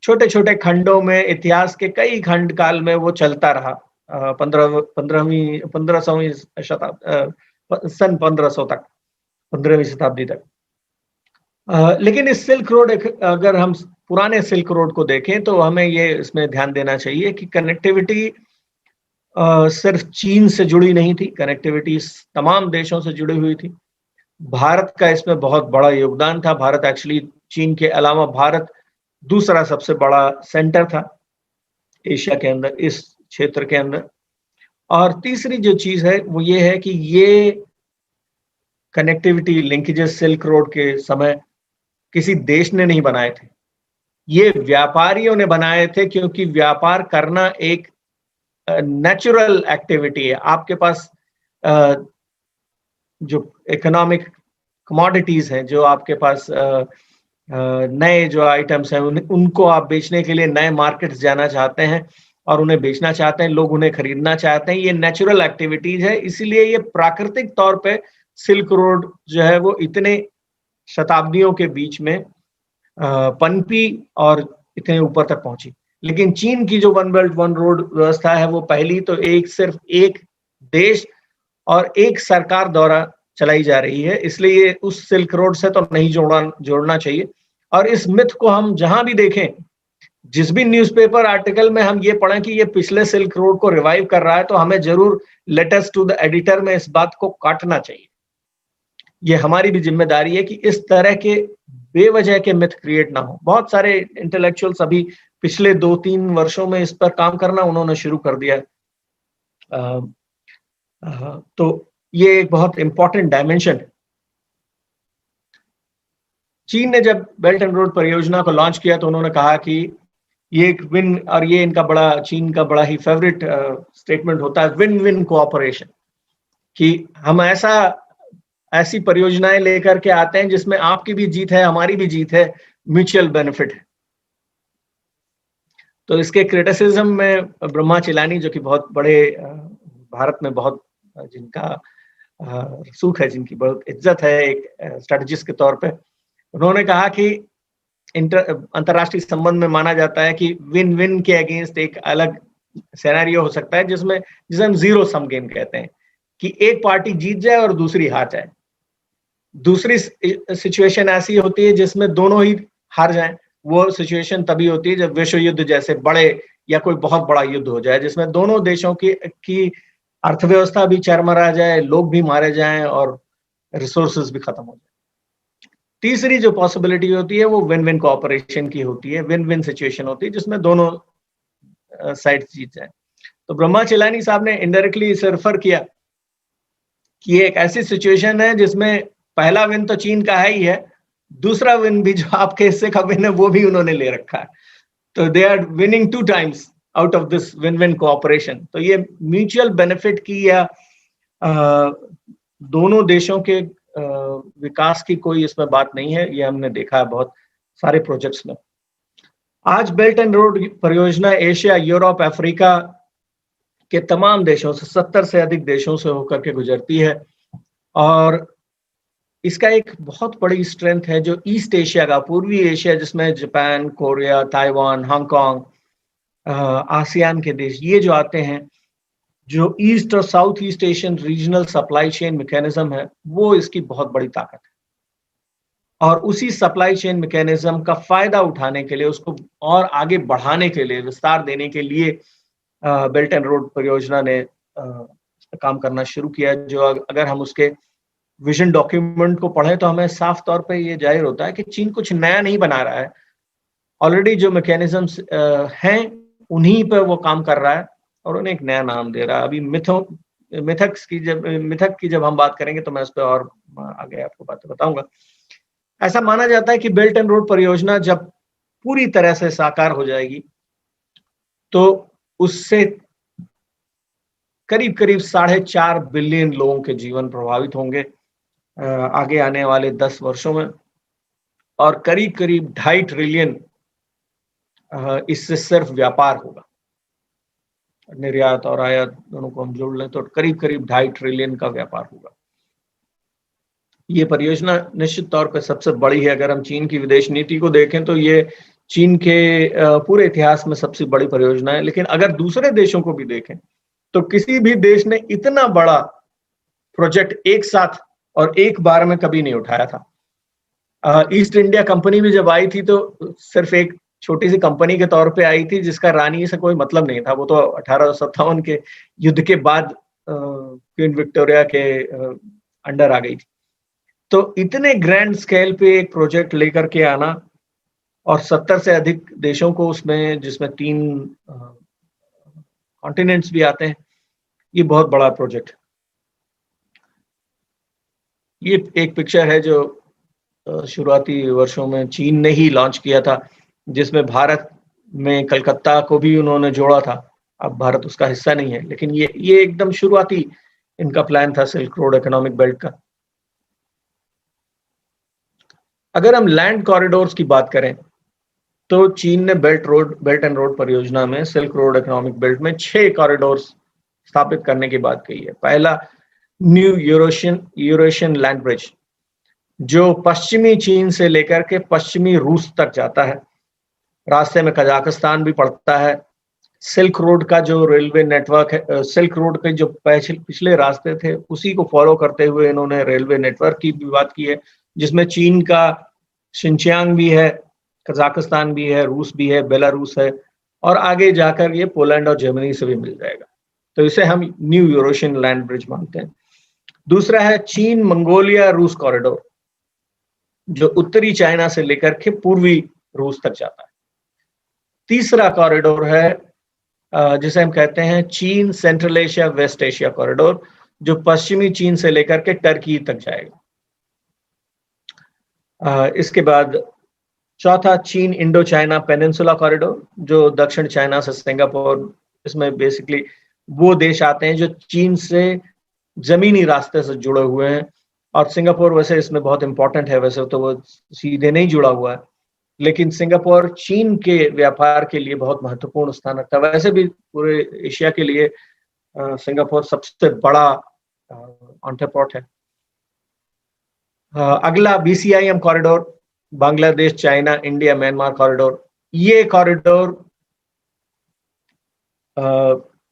छोटे छोटे खंडों में इतिहास के कई खंड काल में वो चलता रहा, 1500वीं शताब्दी, सन 1500 तक, 15वीं शताब्दी तक। लेकिन इस सिल्क रोड, अगर हम पुराने सिल्क रोड को देखें तो हमें ये इसमें ध्यान देना चाहिए कि कनेक्टिविटी सिर्फ चीन से जुड़ी नहीं थी, कनेक्टिविटी तमाम देशों से जुड़ी हुई थी। भारत का इसमें बहुत बड़ा योगदान था। भारत एक्चुअली, चीन के अलावा भारत दूसरा सबसे बड़ा सेंटर था एशिया के अंदर, इस क्षेत्र के अंदर। और तीसरी जो चीज है वो ये है कि ये कनेक्टिविटी लिंकेजेस सिल्क रोड के समय किसी देश ने नहीं बनाए थे, ये व्यापारियों ने बनाए थे, क्योंकि व्यापार करना एक नेचुरल एक्टिविटी है। आपके पास जो इकोनॉमिक कमोडिटीज हैं, जो आपके पास नए जो आइटम्स हैं, उनको आप बेचने के लिए नए मार्केट्स जाना चाहते हैं और उन्हें बेचना चाहते हैं, लोग उन्हें खरीदना चाहते हैं। ये नेचुरल एक्टिविटीज है, इसीलिए ये प्राकृतिक तौर पे सिल्क रोड जो है वो इतने शताब्दियों के बीच में पनपी और इतने ऊपर तक पहुंची। लेकिन चीन की जो वन बेल्ट वन रोड व्यवस्था है, वो पहली तो सिर्फ एक देश और एक सरकार द्वारा चलाई जा रही है, इसलिए उस सिल्क रोड से तो नहीं जोड़ना चाहिए। और इस मिथ को हम जहां भी देखें, जिस भी न्यूज़पेपर आर्टिकल में हम ये पढ़ें कि ये पिछले सिल्क रोड को रिवाइव कर रहा है, तो हमें जरूर लेटर्स टू द एडिटर में इस बात को काटना चाहिए। ये हमारी भी जिम्मेदारी है कि इस तरह के बेवजह के मिथ क्रिएट ना हो। बहुत सारे इंटेलेक्चुअल्स अभी पिछले 2-3 वर्षों में इस पर काम करना उन्होंने शुरू कर दिया। तो ये एक बहुत इंपॉर्टेंट डायमेंशन है। चीन ने जब बेल्ट एंड रोड परियोजना को लॉन्च किया तो उन्होंने कहा कि ये एक विन, और ये इनका चीन का बड़ा ही फेवरेट स्टेटमेंट होता है, विन विन कोऑपरेशन, कि हम ऐसी परियोजनाएं लेकर के आते हैं जिसमें आपकी भी जीत है, हमारी भी जीत है, म्यूचुअल बेनिफिट है। तो इसके क्रिटिसिज्म में ब्रह्मा चिलानी, जो कि बहुत बड़े भारत में बहुत जिनका रसूख है, जिनकी बहुत इज्जत है एक स्ट्रेटजिस्ट के तौर पे, उन्होंने कहा कि अंतरराष्ट्रीय संबंध में माना जाता है कि विन विन के अगेंस्ट एक अलग सिनेरियो हो सकता है, जिसे हम जीरो सम गेम कहते हैं, कि एक पार्टी जीत जाए और दूसरी हार जाए। दूसरी सिचुएशन ऐसी होती है जिसमें दोनों ही हार जाएं। वो सिचुएशन तभी होती है जब विश्व युद्ध जैसे बड़े या कोई बहुत बड़ा युद्ध हो जाए, जिसमें दोनों देशों की अर्थव्यवस्था भी चरमरा जाए, लोग भी मारे जाएं और रिसोर्सेज भी खत्म हो जाए। तीसरी जो पॉसिबिलिटी होती है वो विन विन कोऑपरेशन की होती है, विन विन सिचुएशन होती है जिसमें दोनों साइड जीत जाए। तो ब्रह्मा चिलानी साहब ने इनडायरेक्टली इसे रेफर किया कि ये एक ऐसी सिचुएशन है जिसमें पहला विन तो चीन का है ही है, दूसरा विन भी जो आपके हिस्से का विन है वो भी उन्होंने ले रखा है। तो they are winning 2 times out of this win win cooperation. तो ये म्यूचुअल बेनिफिट की या दोनों देशों के विकास की कोई इसमें बात नहीं है, ये हमने देखा है बहुत सारे प्रोजेक्ट्स में। आज बेल्ट एंड रोड परियोजना एशिया, यूरोप, अफ्रीका के तमाम देशों से, 70 से अधिक देशों से होकर के गुजरती है, और इसका एक बहुत बड़ी स्ट्रेंथ है जो ईस्ट एशिया का, पूर्वी एशिया जिसमें Japan, Korea, Taiwan, Hong Kong, ASEAN के देश, ये जो आते हैं, जो ईस्ट और south east Asian regional supply chain mechanism है, वो इसकी बहुत बड़ी ताकत है। और उसी सप्लाई चेन मैकेनिज्म का फायदा उठाने के लिए, उसको और आगे बढ़ाने के लिए, विस्तार देने के लिए बेल्ट एंड रोड परियोजना ने काम करना शुरू किया। जो अगर हम उसके विजन डॉक्यूमेंट को पढ़ें तो हमें साफ तौर पे ये जाहिर होता है कि चीन कुछ नया नहीं बना रहा है। ऑलरेडी जो मैकेनिज्म्स हैं उन्हीं पे वो काम कर रहा है और उन्हें एक नया नाम दे रहा है। अभी मिथक की जब हम बात करेंगे तो मैं उस पर और आगे आपको बातें बताऊंगा। ऐसा माना जाता है कि बेल्ट एंड रोड परियोजना जब पूरी तरह से साकार हो जाएगी तो उससे करीब करीब 4.5 बिलियन लोगों के जीवन प्रभावित होंगे आगे आने वाले 10 वर्षों में, और करीब करीब 2.5 ट्रिलियन इससे सिर्फ व्यापार होगा। निर्यात और आयात दोनों को हम जोड़ लें तो करीब करीब 2.5 ट्रिलियन का व्यापार होगा। ये परियोजना निश्चित तौर पर सबसे बड़ी है। अगर हम चीन की विदेश नीति को देखें तो ये चीन के पूरे इतिहास में सबसे बड़ी परियोजना है। लेकिन अगर दूसरे देशों को भी देखें तो किसी भी देश ने इतना बड़ा प्रोजेक्ट एक साथ और एक बार में कभी नहीं उठाया था। ईस्ट इंडिया कंपनी भी जब आई थी तो सिर्फ एक छोटी सी कंपनी के तौर पे आई थी जिसका रानी से कोई मतलब नहीं था। वो तो 1857 के युद्ध के बाद क्वीन विक्टोरिया के अंडर आ गई थी। तो इतने ग्रैंड स्केल पे एक प्रोजेक्ट लेकर के आना और 70 से अधिक देशों को उसमें, जिसमें 3 कॉन्टिनेंट्स भी आते हैं, ये बहुत बड़ा प्रोजेक्ट। ये एक पिक्चर है जो शुरुआती वर्षों में चीन ने ही लॉन्च किया था, जिसमें भारत में कलकत्ता को भी उन्होंने जोड़ा था। अब भारत उसका हिस्सा नहीं है, लेकिन ये एकदम शुरुआती इनका प्लान था सिल्क रोड इकोनॉमिक बेल्ट का। अगर हम लैंड कॉरिडोर्स की बात करें तो चीन ने बेल्ट एंड रोड परियोजना में सिल्क रोड इकोनॉमिक बेल्ट में 6 कॉरिडोर्स स्थापित करने की बात कही है। पहला न्यू यूरेशियन लैंड ब्रिज, जो पश्चिमी चीन से लेकर के पश्चिमी रूस तक जाता है। रास्ते में कजाकिस्तान भी पड़ता है। सिल्क रोड का जो रेलवे नेटवर्क है, सिल्क रोड के जो पिछले रास्ते थे उसी को फॉलो करते हुए इन्होंने रेलवे नेटवर्क की भी बात की है, जिसमें चीन का शिनचियांग भी है, कजाकिस्तान भी है, रूस भी है, बेलारूस है, और आगे जाकर ये पोलैंड और जर्मनी से भी मिल जाएगा। तो इसे हम न्यू यूरेशियन लैंड ब्रिज मानते हैं। दूसरा है चीन मंगोलिया रूस कॉरिडोर, जो उत्तरी चाइना से लेकर के पूर्वी रूस तक जाता है। तीसरा कॉरिडोर है जिसे हम कहते हैं चीन central Asia west Asia corridor, जो पश्चिमी चीन से लेकर के टर्की तक जाएगा। इसके बाद चौथा चीन इंडो चाइना पेनिनसुला कॉरिडोर, जो दक्षिण चाइना से सिंगापुर, इसमें बेसिकली वो देश आते हैं जो चीन से जमीनी रास्ते से जुड़े हुए हैं, और सिंगापुर वैसे इसमें बहुत इंपॉर्टेंट है। वैसे तो वो सीधे नहीं जुड़ा हुआ है, लेकिन सिंगापुर चीन के व्यापार के लिए बहुत महत्वपूर्ण स्थान रखता है। वैसे भी पूरे एशिया के लिए सिंगापुर सबसे बड़ा ऑन्टरपोर्ट है। अगला BCIM corridor, Bangladesh, China, India, Myanmar corridor. ये कॉरिडोर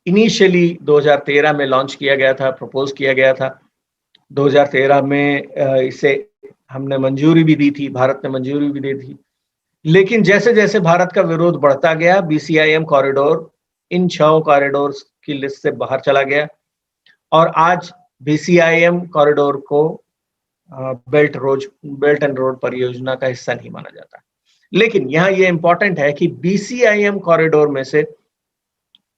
इनिशियली 2013 में लॉन्च किया गया था, प्रपोज किया गया था। 2013 में इसे हमने मंजूरी भी दी थी, भारत ने मंजूरी भी दी थी। लेकिन जैसे जैसे भारत का विरोध बढ़ता गया, BCIM कॉरिडोर इन 6 कॉरिडोर्स की लिस्ट से बाहर चला गया और आज BCIM कॉरिडोर को बेल्ट एंड रोड परियोजना का हिस्सा नहीं माना जाता। लेकिन यहाँ ये इंपॉर्टेंट है कि BCIM कॉरिडोर में से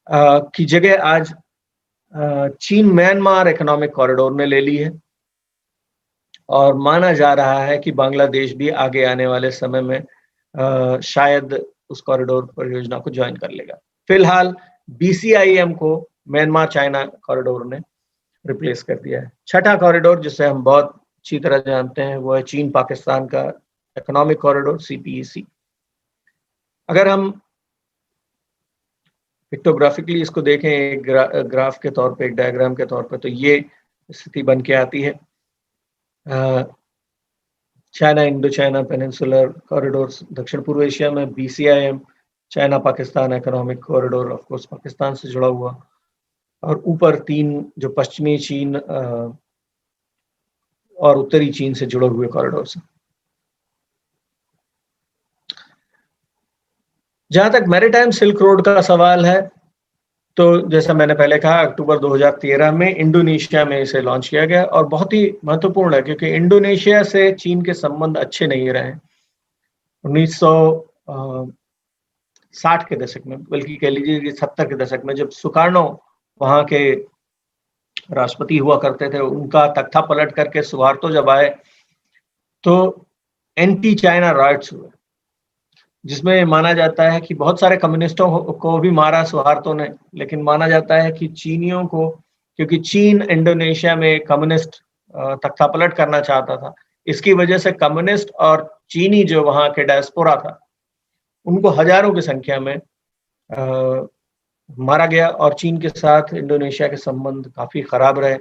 की जगह आज चीन म्यांमार इकोनॉमिक कॉरिडोर ने ले ली है और माना जा रहा है कि बांग्लादेश भी आगे आने वाले समय में शायद उस कॉरिडोर परियोजना को ज्वाइन कर लेगा। फिलहाल BCIM को म्यांमार चाइना कॉरिडोर ने रिप्लेस कर दिया है। छठा कॉरिडोर जिसे हम बहुत अच्छी तरह जानते हैं वो है चीन पाकिस्तान का इकोनॉमिक कॉरिडोर, CPEC। अगर हम पिक्टोग्राफिकली इसको देखें एक ग्राफ के तौर पे, एक डायग्राम के तौर पे, तो ये स्थिति बन के आती है। China Indo China peninsular corridor दक्षिण पूर्व एशिया में, BCIM China Pakistan economic corridor of course Pakistan से जुड़ा हुआ, और ऊपर 3 जो पश्चिमी चीन और उत्तरी चीन से जुड़े हुए कॉरिडोर से। जहां तक मैरीटाइम सिल्क रोड का सवाल है, तो जैसा मैंने पहले कहा, अक्टूबर 2013 में इंडोनेशिया में इसे लॉन्च किया गया और बहुत ही महत्वपूर्ण है क्योंकि इंडोनेशिया से चीन के संबंध अच्छे नहीं रहे। 1960 के दशक में, बल्कि कह लीजिए कि 70 के दशक में, जब सुकार्नो वहां के राष्ट्रपति हुआ करते थे, उनका तख्ता पलट करके सुहार्तो जब आए तो एंटी चाइना राइट्स हुए, जिसमें माना जाता है कि बहुत सारे कम्युनिस्टों को भी मारा सुहार्तो ने, लेकिन माना जाता है कि चीनियों को, क्योंकि चीन इंडोनेशिया में कम्युनिस्ट तख्ता पलट करना चाहता था, इसकी वजह से कम्युनिस्ट और चीनी जो वहां के डायस्पोरा था उनको हजारों की संख्या में मारा गया और चीन के साथ इंडोनेशिया के संबंध काफी खराब रहे।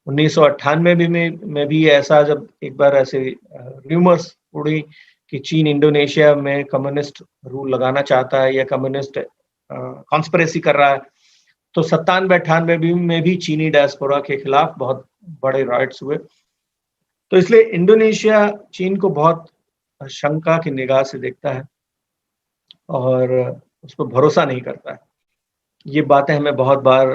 1998 में भी ऐसा, जब एक बार ऐसे र्यूमर्स उड़ी कि चीन इंडोनेशिया में कम्युनिस्ट रूल लगाना चाहता है या कम्युनिस्ट कॉन्स्पिरेसी कर रहा है, तो 97-98 में भी चीनी डायस्पोरा के खिलाफ बहुत बड़े राइट्स हुए। तो इसलिए इंडोनेशिया चीन को बहुत शंका की निगाह से देखता है और उस पर भरोसा नहीं करता है। ये बातें हमें बहुत बार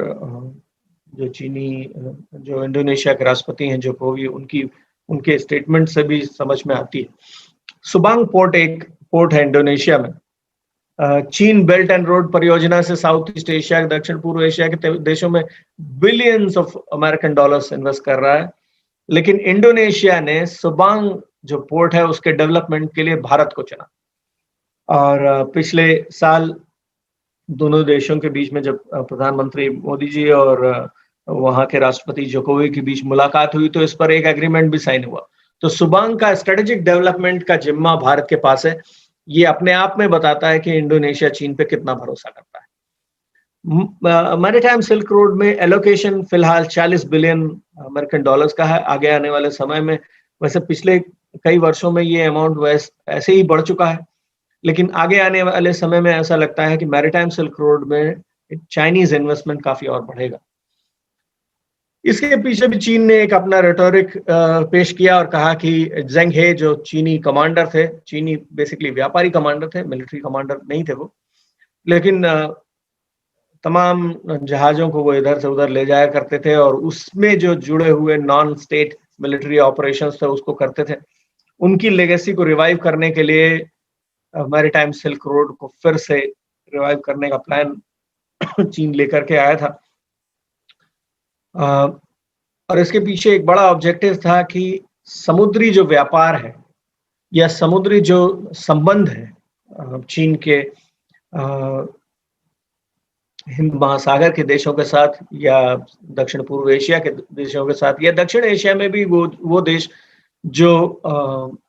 जो इंडोनेशिया के राष्ट्रपति हैं जोकोवी, उनके स्टेटमेंट से भी समझ में आती है। सुबांग पोर्ट एक पोर्ट है इंडोनेशिया में। चीन बेल्ट एंड रोड परियोजना से साउथ ईस्ट एशिया, दक्षिण पूर्व एशिया के देशों में billions of American dollars invest कर रहा है, लेकिन इंडोनेशिया ने सुबांग जो पोर्ट है उसके डेवलपमेंट के लिए भारत को चुना। और पिछले साल दोनों देशों के बीच में जब प्रधानमंत्री मोदी जी और वहां के राष्ट्रपति जोकोवी के बीच मुलाकात हुई तो इस पर एक एग्रीमेंट भी साइन हुआ। तो सुबांग का स्ट्रेटेजिक डेवलपमेंट का जिम्मा भारत के पास है। ये अपने आप में बताता है कि इंडोनेशिया चीन पे कितना भरोसा करता है। मैरीटाइम सिल्क रोड में एलोकेशन फिलहाल 40 बिलियन अमेरिकन डॉलर्स का है। आगे आने वाले समय में, वैसे पिछले कई वर्षों में ये अमाउंट ऐसे ही बढ़ चुका है, लेकिन आगे आने वाले समय में ऐसा लगता है कि मैरीटाइम सिल्क रोड में चाइनीज इन्वेस्टमेंट काफी और बढ़ेगा। इसके पीछे भी चीन ने एक अपना रेटोरिक पेश किया और कहा कि जेंग हे जो चीनी कमांडर थे, चीनी बेसिकली व्यापारी कमांडर थे, मिलिट्री कमांडर नहीं थे वो, लेकिन तमाम जहाजों को वो इधर से उधर ले जाया करते थे और उसमें जो जुड़े हुए नॉन स्टेट मिलिट्री ऑपरेशंस थे उसको करते थे। उनकी लेगेसी को रिवाइव करने के लिए मैरीटाइम सिल्क रोड को फिर से रिवाइव करने का प्लान चीन लेकर के आया था। और इसके पीछे एक बड़ा ऑब्जेक्टिव था कि समुद्री जो व्यापार है या समुद्री जो संबंध है चीन के हिंद महासागर के देशों के साथ या दक्षिण पूर्व एशिया के देशों के साथ या दक्षिण एशिया में भी वो देश जो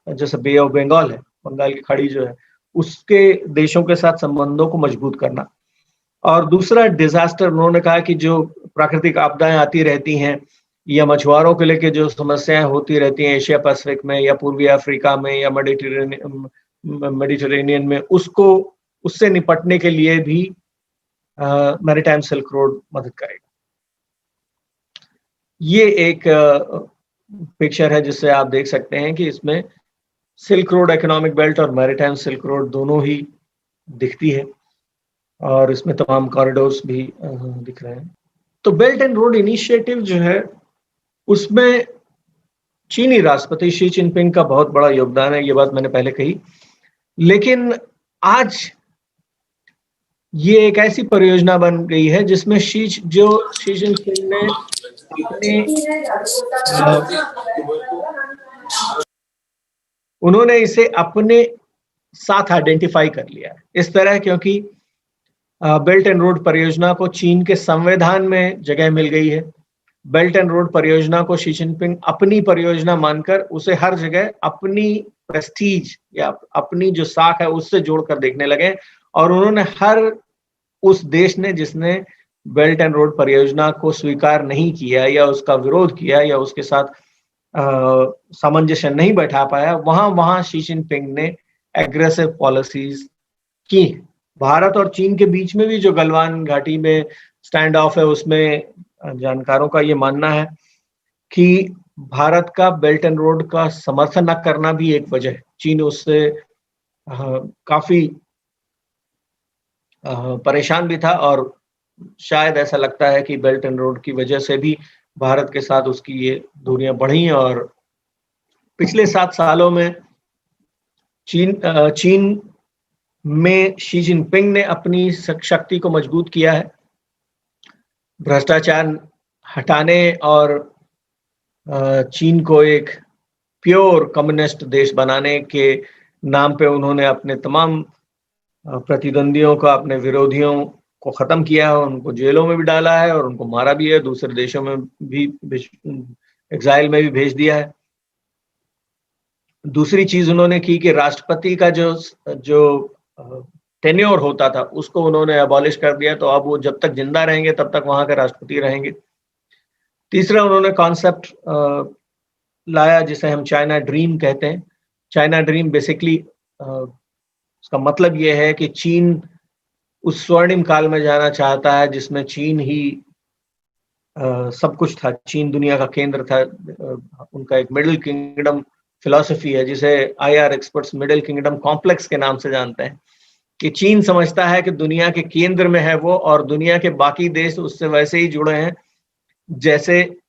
जैसे बे ऑफ बंगाल है, बंगाल की खाड़ी जो है, उसके देशों के साथ संबंधों को मजबूत करना। और दूसरा डिजास्टर, उन्होंने कहा कि जो प्राकृतिक आपदाएं आती रहती हैं या मछुआरों को लेके जो समस्याएं होती रहती हैं एशिया पैसिफिक में या पूर्वी अफ्रीका में या मेडिटेरेनियन में, उसको उससे निपटने के लिए भी मैरीटाइम सिल्क रोड मदद करेगा। ये एक पिक्चर है जिससे आप देख सकते हैं कि इसमें सिल्क रोड इकोनॉमिक बेल्ट और मैरीटाइम सिल्क रोड दोनों ही दिखती है, और इसमें तमाम कॉरिडोर्स भी दिख रहे हैं। तो बेल्ट एंड रोड इनिशिएटिव जो है उसमें चीनी राष्ट्रपति शी जिनपिंग का बहुत बड़ा योगदान है, ये बात मैंने पहले कही। लेकिन आज ये एक ऐसी परियोजना बन गई है जिसमें शी जिनपिंग ने उन्होंने इसे अपने साथ आइडेंटिफाई कर लिया है इस तरह, क्योंकि बेल्ट एंड रोड परियोजना को चीन के संविधान में जगह मिल गई है। बेल्ट एंड रोड परियोजना को शी जिनपिंग अपनी परियोजना मानकर उसे हर जगह अपनी प्रेस्टीज या अपनी जो साख है उससे जोड़कर देखने लगे, और उन्होंने हर उस देश ने जिसने बेल्ट एंड रोड परियोजना को स्वीकार नहीं किया या उसका विरोध किया या उसके साथ सामंजस्य नहीं बैठा पाया, वहां शी जिनपिंग ने एग्रेसिव पॉलिसीज की। भारत और चीन के बीच में भी जो गलवान घाटी में स्टैंड ऑफ है, उसमें जानकारों का ये मानना है कि भारत का बेल्ट एंड रोड का समर्थन न करना भी एक वजह है। चीन उससे काफी परेशान भी था, और शायद ऐसा लगता है कि बेल्ट एंड रोड की वजह से भी भारत के साथ उसकी ये दूरियां बढ़ी, और पिछले 7 सालों में चीन में शी जिनपिंग ने अपनी शक्ति को मजबूत किया है। भ्रष्टाचार हटाने और चीन को एक प्योर कम्युनिस्ट देश बनाने के नाम पे उन्होंने अपने तमाम प्रतिद्वंदियों का, अपने विरोधियों को खत्म किया है, उनको जेलों में भी डाला है और उनको मारा भी है, दूसरे देशों में भी एग्जाइल में भी भेज दिया है। दूसरी चीज उन्होंने की कि राष्ट्रपति का जो टेन्योर होता था उसको उन्होंने अबॉलिश कर दिया, तो अब वो जब तक जिंदा रहेंगे तब तक वहां के राष्ट्रपति रहेंगे। तीसरा उन्होंने कॉन्सेप्ट लाया जिसे हम चाइना ड्रीम कहते हैं। चाइना ड्रीम बेसिकली उसका मतलब ये है कि चीन उस स्वर्णिम काल में जाना चाहता है जिसमें चीन ही सब कुछ था, चीन दुनिया का केंद्र था। उनका एक मिडिल किंगडम फिलॉसफी है जिसे IR experts middle kingdom complex के नाम से जानते हैं, कि चीन समझता है कि दुनिया के केंद्र में है वो, और दुनिया के बाकी देश उससे वैसे ही जुड़े हैं जैसे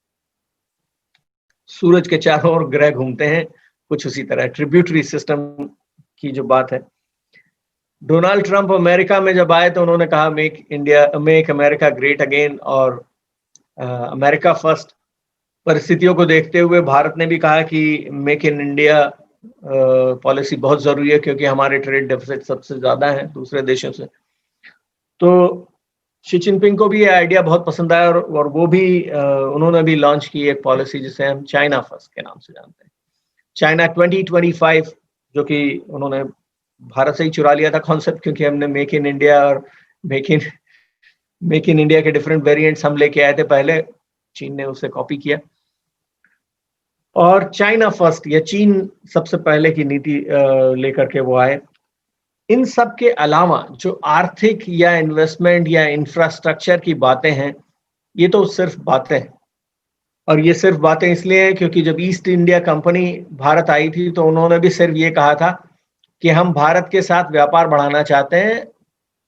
सूरज के चारों ओर ग्रह घूमते हैं, कुछ उसी तरह ट्रिब्यूटरी सिस्टम की जो बात है। डोनाल्ड ट्रंप अमेरिका में जब आए तो उन्होंने कहा मेक अमेरिका ग्रेट अगेन और अमेरिका फर्स्ट। परिस्थितियों को देखते हुए भारत ने भी कहा कि मेक इन इंडिया पॉलिसी बहुत जरूरी है, क्योंकि हमारे ट्रेड डेफिसिट सबसे ज्यादा है दूसरे देशों से। तो शी जिनपिंग को भी ये आइडिया बहुत पसंद आया, और वो भी उन्होंने भी लॉन्च की एक पॉलिसी जिसे हम चाइना फर्स्ट के नाम से जानते हैं। चाइना 2025, जो कि उन्होंने भारत से ही चुरा लिया था कॉन्सेप्ट, क्योंकि हमने मेक इन इंडिया और मेक इन इंडिया के डिफरेंट वेरिएंट्स हम लेके आए थे पहले, चीन ने उसे कॉपी किया। और चाइना फर्स्ट या चीन सबसे पहले की नीति लेकर के वो आए। इन सब के अलावा जो आर्थिक या इन्वेस्टमेंट या इंफ्रास्ट्रक्चर की बातें हैं, ये तो सिर्फ बातें हैं, और ये सिर्फ बातें इसलिए हैं क्योंकि जब ईस्ट इंडिया कंपनी भारत आई थी तो उन्होंने भी सिर्फ ये कहा था कि हम भारत के साथ व्यापार बढ़ाना चाहते हैं,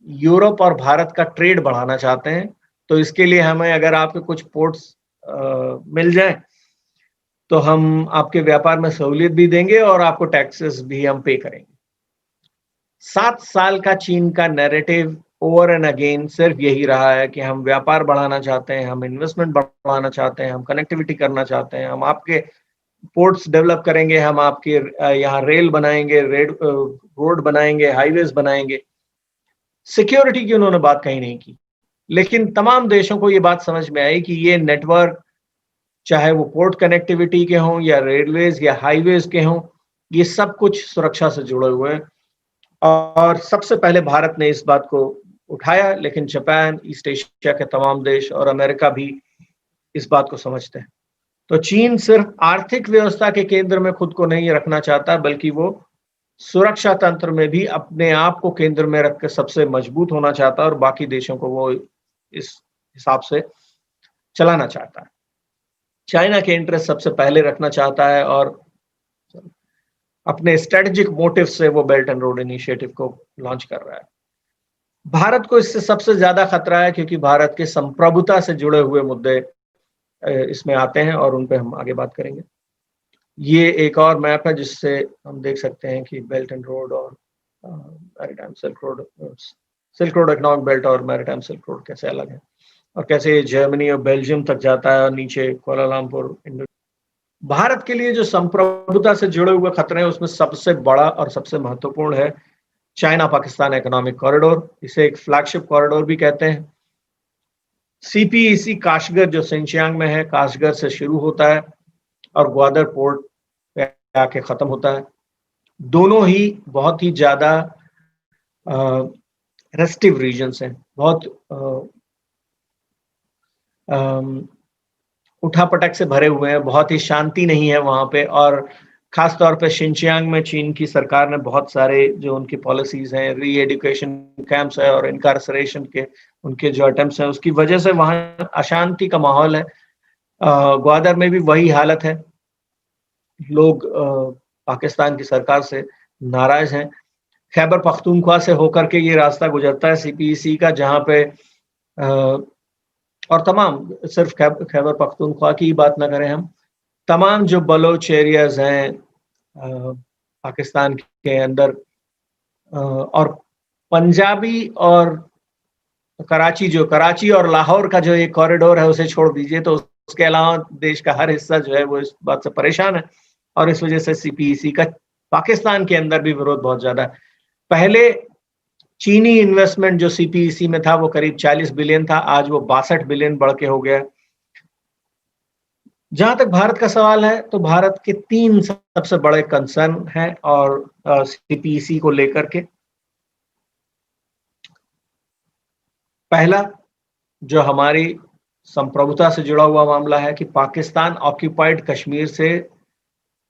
यूरोप और भारत का ट्रेड बढ़ाना चाहते हैं, तो इसके लिए हमें अगर आपके कुछ पोर्ट्स मिल जाए तो हम आपके व्यापार में सहूलियत भी देंगे और आपको टैक्सेस भी हम पे करेंगे। 7 साल का चीन का नैरेटिव ओवर एंड अगेन सिर्फ यही रहा है कि हम व्यापार बढ़ाना चाहते हैं, हम इन्वेस्टमेंट बढ़ाना चाहते हैं, हम कनेक्टिविटी करना चाहते हैं, हम आपके पोर्ट्स डेवलप करेंगे, हम आपके यहाँ रेल बनाएंगे, रोड बनाएंगे, हाईवेज बनाएंगे। सिक्योरिटी की उन्होंने बात कहीं नहीं की, लेकिन तमाम देशों को ये बात समझ में आई कि ये नेटवर्क, चाहे वो पोर्ट कनेक्टिविटी के हों या रेलवेज या हाईवेज के हों, ये सब कुछ सुरक्षा से जुड़े हुए हैं। और सबसे पहले भारत ने इस बात को उठाया, लेकिन जापान, ईस्ट एशिया के तमाम देश और अमेरिका भी इस बात को समझते हैं। तो चीन सिर्फ आर्थिक व्यवस्था के केंद्र में खुद को नहीं रखना चाहता, बल्कि वो सुरक्षा तंत्र में भी अपने आप को केंद्र में रख के सबसे मजबूत होना चाहता है और बाकी देशों को वो इस हिसाब से चलाना चाहता है। चाइना के इंटरेस्ट सबसे पहले रखना चाहता है और अपने स्ट्रेटेजिक मोटिव से वो बेल्ट एंड रोड इनिशिएटिव को लॉन्च कर रहा है। भारत को इससे सबसे ज्यादा खतरा है, क्योंकि भारत के संप्रभुता से जुड़े हुए मुद्दे इसमें आते हैं और उन पे हम आगे बात करेंगे। ये एक और मैप है जिससे हम देख सकते हैं कि बेल्ट एंड रोड और maritime silk road economic belt और मैरीटाइम सिल्क रोड कैसे अलग है और कैसे जर्मनी और बेल्जियम तक जाता है और नीचे कुआलालंपुर। भारत के लिए जो संप्रभुता से जुड़े हुए खतरे हैं उसमें सबसे बड़ा और सबसे महत्वपूर्ण है चाइना पाकिस्तान इकोनॉमिक कॉरिडोर। इसे एक फ्लैगशिप कॉरिडोर भी कहते हैं। सीपीईसी काशगर जो सिंचियांग में है, काशगर से शुरू होता है और ग्वादर पोर्ट पे आके खत्म होता है। दोनों ही बहुत ही ज्यादा रेस्टिव रीजन्स हैं, बहुत उठापटक से भरे हुए हैं, बहुत ही शांति नहीं है वहां पे। और खास तौर पे शिनचियांग में चीन की सरकार ने बहुत सारे जो उनकी पॉलिसीज हैं, री एजुकेशन कैंप्स है और इनकार्सरेशन के उनके जो अटेम्प्ट्स हैं, उसकी वजह से वहां अशांति का माहौल है। ग्वादर में भी वही हालत है, लोग पाकिस्तान की सरकार से नाराज हैं। खैबर पख्तूनख्वा से होकर के ये रास्ता गुजरता है सीपीईसी का, जहां पे और तमाम, सिर्फ खैबर पख्तूनख्वा की बात ना करें हम, तमाम जो बलोच एरियाज हैं पाकिस्तान के अंदर और पंजाबी और कराची और लाहौर का जो एक कॉरिडोर है उसे छोड़ दीजिए, तो उसके अलावा देश का हर हिस्सा जो है वो इस बात से परेशान है और इस वजह से सीपीईसी का पाकिस्तान के अंदर भी विरोध बहुत ज्यादा है। पहले चीनी इन्वेस्टमेंट जो सीपीईसी में था वो करीब 40 बिलियन था, आज वो 62 बिलियन बढ़ के हो गया। जहां तक भारत का सवाल है, तो भारत के 3 सबसे बड़े कंसर्न हैं और सीपीईसी को लेकर के। पहला, जो हमारी संप्रभुता से जुड़ा हुआ मामला है कि पाकिस्तान ऑक्यूपाइड कश्मीर से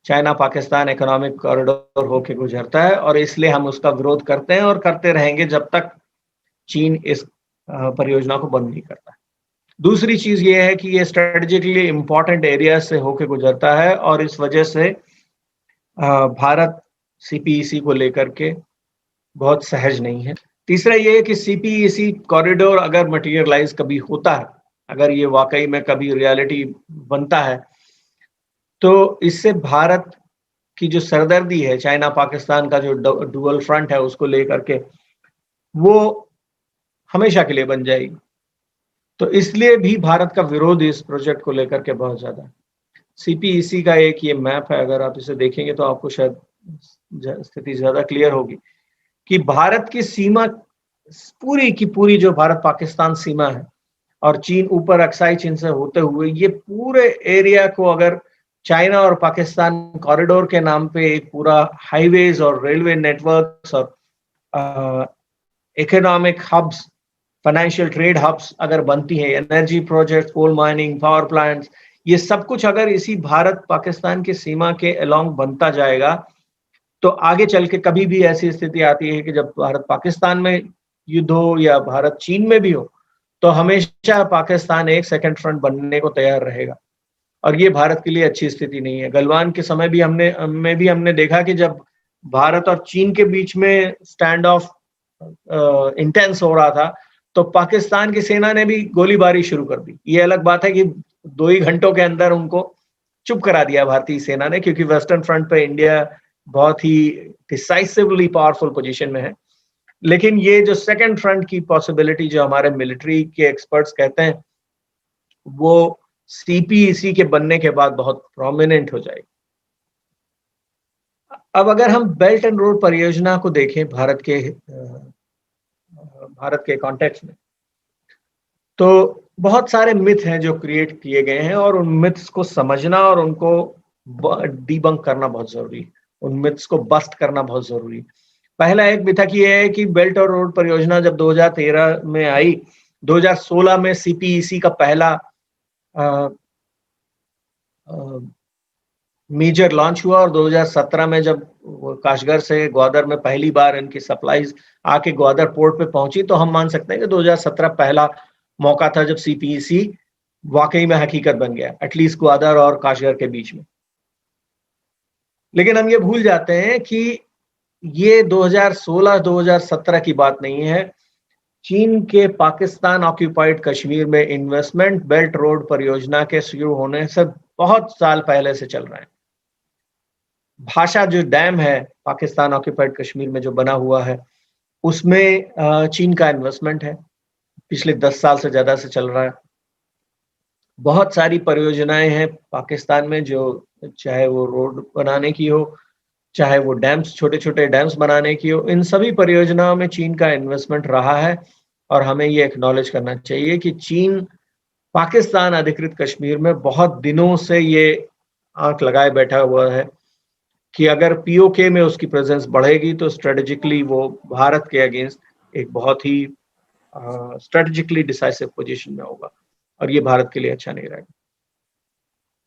चाइना पाकिस्तान इकोनॉमिक कॉरिडोर होके गुजरता है और इसलिए हम उसका विरोध करते हैं और करते रहेंगे जब तक चीन इस परियोजना को बंद नहीं करता है। दूसरी चीज ये है कि ये स्ट्रेटेजिकली इंपॉर्टेंट एरिया से होके गुजरता है और इस वजह से भारत सीपीईसी को लेकर के बहुत सहज नहीं है। तीसरा ये है कि सीपीईसी कॉरिडोर अगर मटेरियलाइज कभी होता है, अगर ये वाकई में कभी रियलिटी बनता है, तो इससे भारत की जो सरदर्दी है चाइना पाकिस्तान का जो डुअल फ्रंट है उसको लेकर के, वो हमेशा के लिए बन जाएगी। तो इसलिए भी भारत का विरोध इस प्रोजेक्ट को लेकर के बहुत ज्यादा है। सीपीईसी का एक ये मैप है, अगर आप इसे देखेंगे तो आपको शायद स्थिति ज्यादा क्लियर होगी कि भारत की सीमा पूरी की पूरी जो भारत पाकिस्तान सीमा है और चीन ऊपर अक्साई चीन से होते हुए ये पूरे एरिया को अगर चाइना और पाकिस्तान कॉरिडोर के नाम पे एक पूरा हाईवेज और रेलवे नेटवर्क्स और economic hubs, financial trade hubs अगर बनती है, energy project, coal mining, power plants, ये सब कुछ अगर इसी भारत पाकिस्तान की सीमा के अलोंग बनता जाएगा, तो आगे चल के कभी भी ऐसी स्थिति आती है कि जब भारत पाकिस्तान में युद्ध हो या भारत चीन में भी हो, तो हमेशा पाकिस्तान एक सेकंड फ्रंट बनने को तैयार रहेगा और ये भारत के लिए अच्छी स्थिति नहीं है। गलवान के समय भी हमने देखा कि जब भारत और चीन के बीच में स्टैंड ऑफ इंटेंस हो रहा था, तो पाकिस्तान की सेना ने भी गोलीबारी शुरू कर दी। ये अलग बात है कि 2 ही घंटों के अंदर उनको चुप करा दिया भारतीय सेना ने, क्योंकि वेस्टर्न फ्रंट पे इंडिया बहुत ही डिसाइसिवली पावरफुल पोजीशन में है। लेकिन ये जो सेकंड फ्रंट की पॉसिबिलिटी जो हमारे मिलिट्री के एक्सपर्ट्स कहते हैं, वो सीपीईसी के बनने के बाद बहुत प्रोमिनेंट हो जाएगी। अब अगर हम बेल्ट एंड रोड परियोजना को देखें भारत के कॉन्टेक्स्ट में, तो बहुत सारे मिथ हैं जो क्रिएट किए गए हैं और उन मिथ्स को समझना और उनको डीबंक करना बहुत जरूरी है, उन मिथ्स को बस्ट करना बहुत जरूरी है। पहला एक मिथक ये है कि बेल्ट और रोड परियोजना जब 2013 में आई, 2016 में सीपीईसी का पहला मेजर लॉन्च हुआ और 2017 में जब काशगर से ग्वादर में पहली बार इनकी सप्लाईज आके ग्वादर पोर्ट पे पहुंची, तो हम मान सकते हैं कि 2017 पहला मौका था जब सीपीईसी वाकई में हकीकत बन गया, एटलीस्ट ग्वादर और काशगर के बीच में। लेकिन हम ये भूल जाते हैं कि ये 2016-2017 की बात नहीं है। चीन के पाकिस्तान ऑक्यूपाइड कश्मीर में इन्वेस्टमेंट बेल्ट रोड परियोजना के शुरू होने से बहुत साल पहले से चल रहा है। भाषा जो डैम है पाकिस्तान ऑक्यूपाइड कश्मीर में जो बना हुआ है, उसमें चीन का इन्वेस्टमेंट है, पिछले 10 साल से ज्यादा से चल रहा है। बहुत सारी परियोजनाएं हैं पाकिस्तान में, जो चाहे वो रोड बनाने की हो, चाहे वो डैम्स, छोटे छोटे डैम्स बनाने की हो, इन सभी परियोजनाओं में चीन का इन्वेस्टमेंट रहा है। और हमें ये एक्नॉलेज करना चाहिए कि चीन पाकिस्तान अधिकृत कश्मीर में बहुत दिनों से ये आंख लगाए बैठा हुआ है कि अगर पीओके में उसकी प्रेजेंस बढ़ेगी तो स्ट्रेटेजिकली वो भारत के अगेंस्ट एक बहुत ही स्ट्रेटेजिकली डिसाइसिव पोजीशन में होगा, और ये भारत के लिए अच्छा नहीं रहेगा।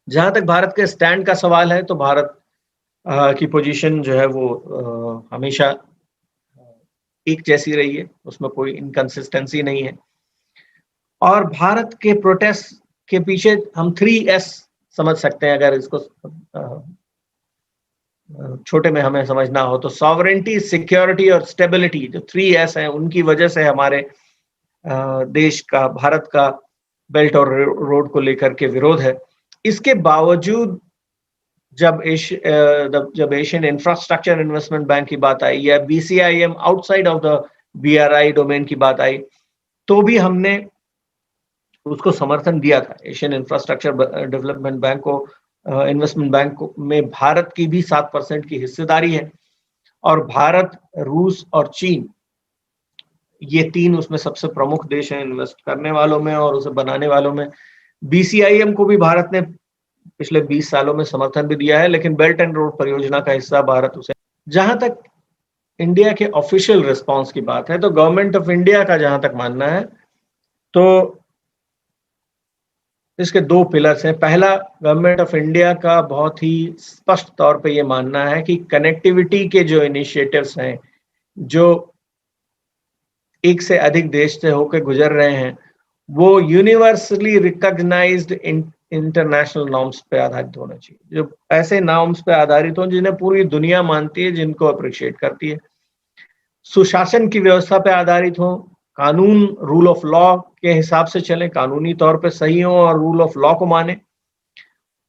जहां तक भारत के स्टैंड का सवाल है, तो भारत की पोजीशन जो है वो हमेशा एक जैसी रही है, उसमें कोई इनकंसिस्टेंसी नहीं है। और भारत के प्रोटेस्ट के पीछे हम 3S समझ सकते हैं, अगर इसको छोटे में हमें समझना हो तो सॉवरेंटी, सिक्योरिटी और स्टेबिलिटी, जो 3S हैं, उनकी वजह से हमारे देश का, भारत का बेल्ट और रोड को लेकर के विरोध है। इसके बावजूद जब एशियन इंफ्रास्ट्रक्चर इन्वेस्टमेंट बैंक की बात आई या BCIM outside of the BRI domain की बात आई, तो भी हमने उसको समर्थन दिया था। एशियन इंफ्रास्ट्रक्चर डेवलपमेंट बैंक को, इन्वेस्टमेंट बैंक में भारत की भी 7% की हिस्सेदारी है, और भारत, रूस और चीन, ये तीन उसमें सबसे प्रमुख देश हैं इन्वेस्ट करने वालों में और उसे बनाने वालों में। BCIM को भी भारत ने पिछले 20 सालों में समर्थन भी दिया है, लेकिन बेल्ट एंड रोड परियोजना का हिस्सा भारत उसे। जहां तक इंडिया के ऑफिशियल रिस्पांस की बात है, तो गवर्नमेंट ऑफ इंडिया का जहां तक मानना है, तो इसके दो पिलर्स हैं। पहला, गवर्नमेंट ऑफ इंडिया का बहुत ही स्पष्ट तौर पे ये मानना है कि कनेक्टिविटी के जो इनिशिएटिव्स हैं, जो एक से अधिक देश से होकर गुजर रहे हैं, वो यूनिवर्सली रिकॉग्नाइज्ड इंटरनेशनल नॉर्म्स पे आधारित होना चाहिए, जो ऐसे नॉर्म्स पे आधारित हो जिन्हें पूरी दुनिया मानती है, जिनको अप्रिशिएट करती है। सुशासन की व्यवस्था पे आधारित हो, कानून, रूल ऑफ लॉ के हिसाब से चले, कानूनी तौर पे सही हो और रूल ऑफ लॉ को माने,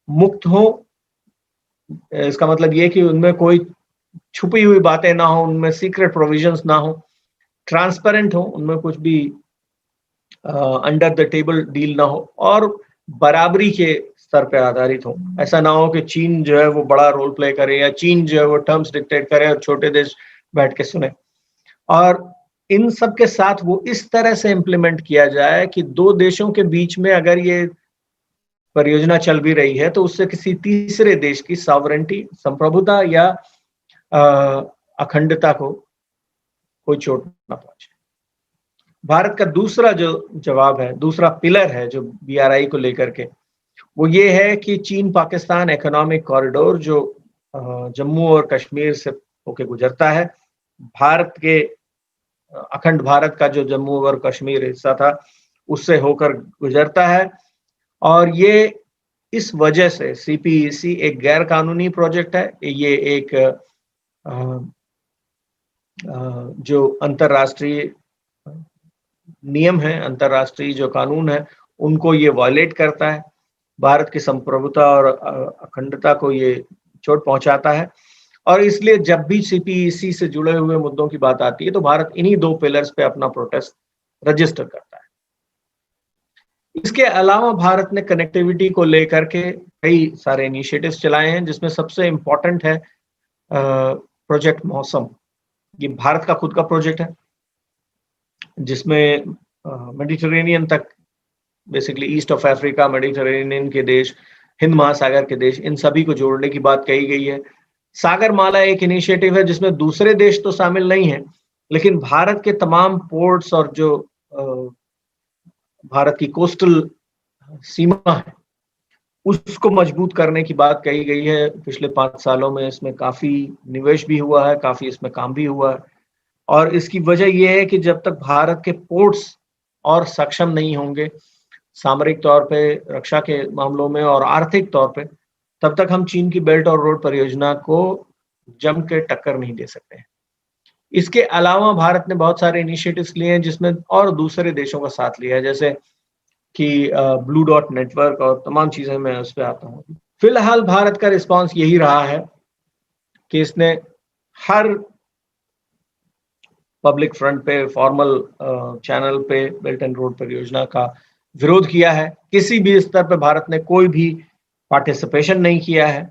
मुक्त हो, इसका मतलब ये कि उनमें कोई छुपी हुई बातें ना हो, उनमें सीक्रेट प्रोविजंस ना हो, ट्रांसपेरेंट हो, उनमें कुछ भी अंडर द टेबल डील ना हो, और बराबरी के स्तर पे आधारित हो। ऐसा ना हो कि चीन जो है वो बड़ा रोल प्ले करे, या चीन जो है वो टर्म्स डिक्टेट करे और छोटे देश बैठ के सुने। और इन सब के साथ वो इस तरह से इम्प्लीमेंट किया जाए कि दो देशों के बीच में अगर ये परियोजना चल भी रही है, तो उससे किसी तीसरे देश की सॉवरेंटी, संप्रभुता या अखंडता को कोई चोट ना पहुंचे। भारत का दूसरा जो जवाब है, दूसरा पिलर है जो BRI को लेकर के, वो ये है कि चीन पाकिस्तान इकोनॉमिक कॉरिडोर जो जम्मू और कश्मीर से होके गुजरता है, भारत के अखंड भारत का जो जम्मू और कश्मीर हिस्सा था उससे होकर गुजरता है, और ये इस वजह से CPEC एक गैर कानूनी प्रोजेक्ट है। ये एक जो अंतर्राष्ट्रीय नियम है, अंतर्राष्ट्रीय जो कानून है, उनको ये वायलेट करता है, भारत की संप्रभुता और अखंडता को ये चोट पहुंचाता है। और इसलिए जब भी CPEC से जुड़े हुए मुद्दों की बात आती है, तो भारत इन्हीं दो पिलर्स पे अपना प्रोटेस्ट रजिस्टर करता है। इसके अलावा भारत ने कनेक्टिविटी को लेकर के कई सारे इनिशिएटिव्स चलाए हैं, जिसमें सबसे इम्पोर्टेंट है प्रोजेक्ट मौसम। ये भारत का खुद का प्रोजेक्ट है, जिसमें मेडिटेरेनियन तक, basically east of Africa, Mediterranean के देश, हिंद महासागर के देश, इन सभी को जोड़ने की बात कही गई है। सागरमाला एक इनिशिएटिव है जिसमें दूसरे देश तो शामिल नहीं है, लेकिन भारत के तमाम पोर्ट्स और जो भारत की कोस्टल सीमा है, उसको मजबूत करने की बात कही गई है। पिछले 5 सालों में इसमें काफ़ी निवेश भी हुआ है, काफ़ी इसमें काम भी हुआ है और इसकी वजह ये है कि जब तक भारत के पोर्ट्स और सक्षम नहीं होंगे, सामरिक तौर पे, रक्षा के मामलों में और आर्थिक तौर पे, तब तक हम चीन की बेल्ट और रोड परियोजना को जम के टक्कर नहीं दे सकते हैं। इसके अलावा भारत ने बहुत सारे इनिशिएटिव्स लिए हैं जिसमें और दूसरे देशों का साथ लिया है, जैसे कि ब्लू डॉट नेटवर्क और तमाम चीज़ें मैं उस पे आता हूँ। फिलहाल भारत का रिस्पॉन्स यही रहा है कि इसने हर पब्लिक फ्रंट पे, फॉर्मल चैनल पे बेल्ट एंड रोड परियोजना का विरोध किया है। किसी भी स्तर पे भारत ने कोई भी पार्टिसिपेशन नहीं किया है।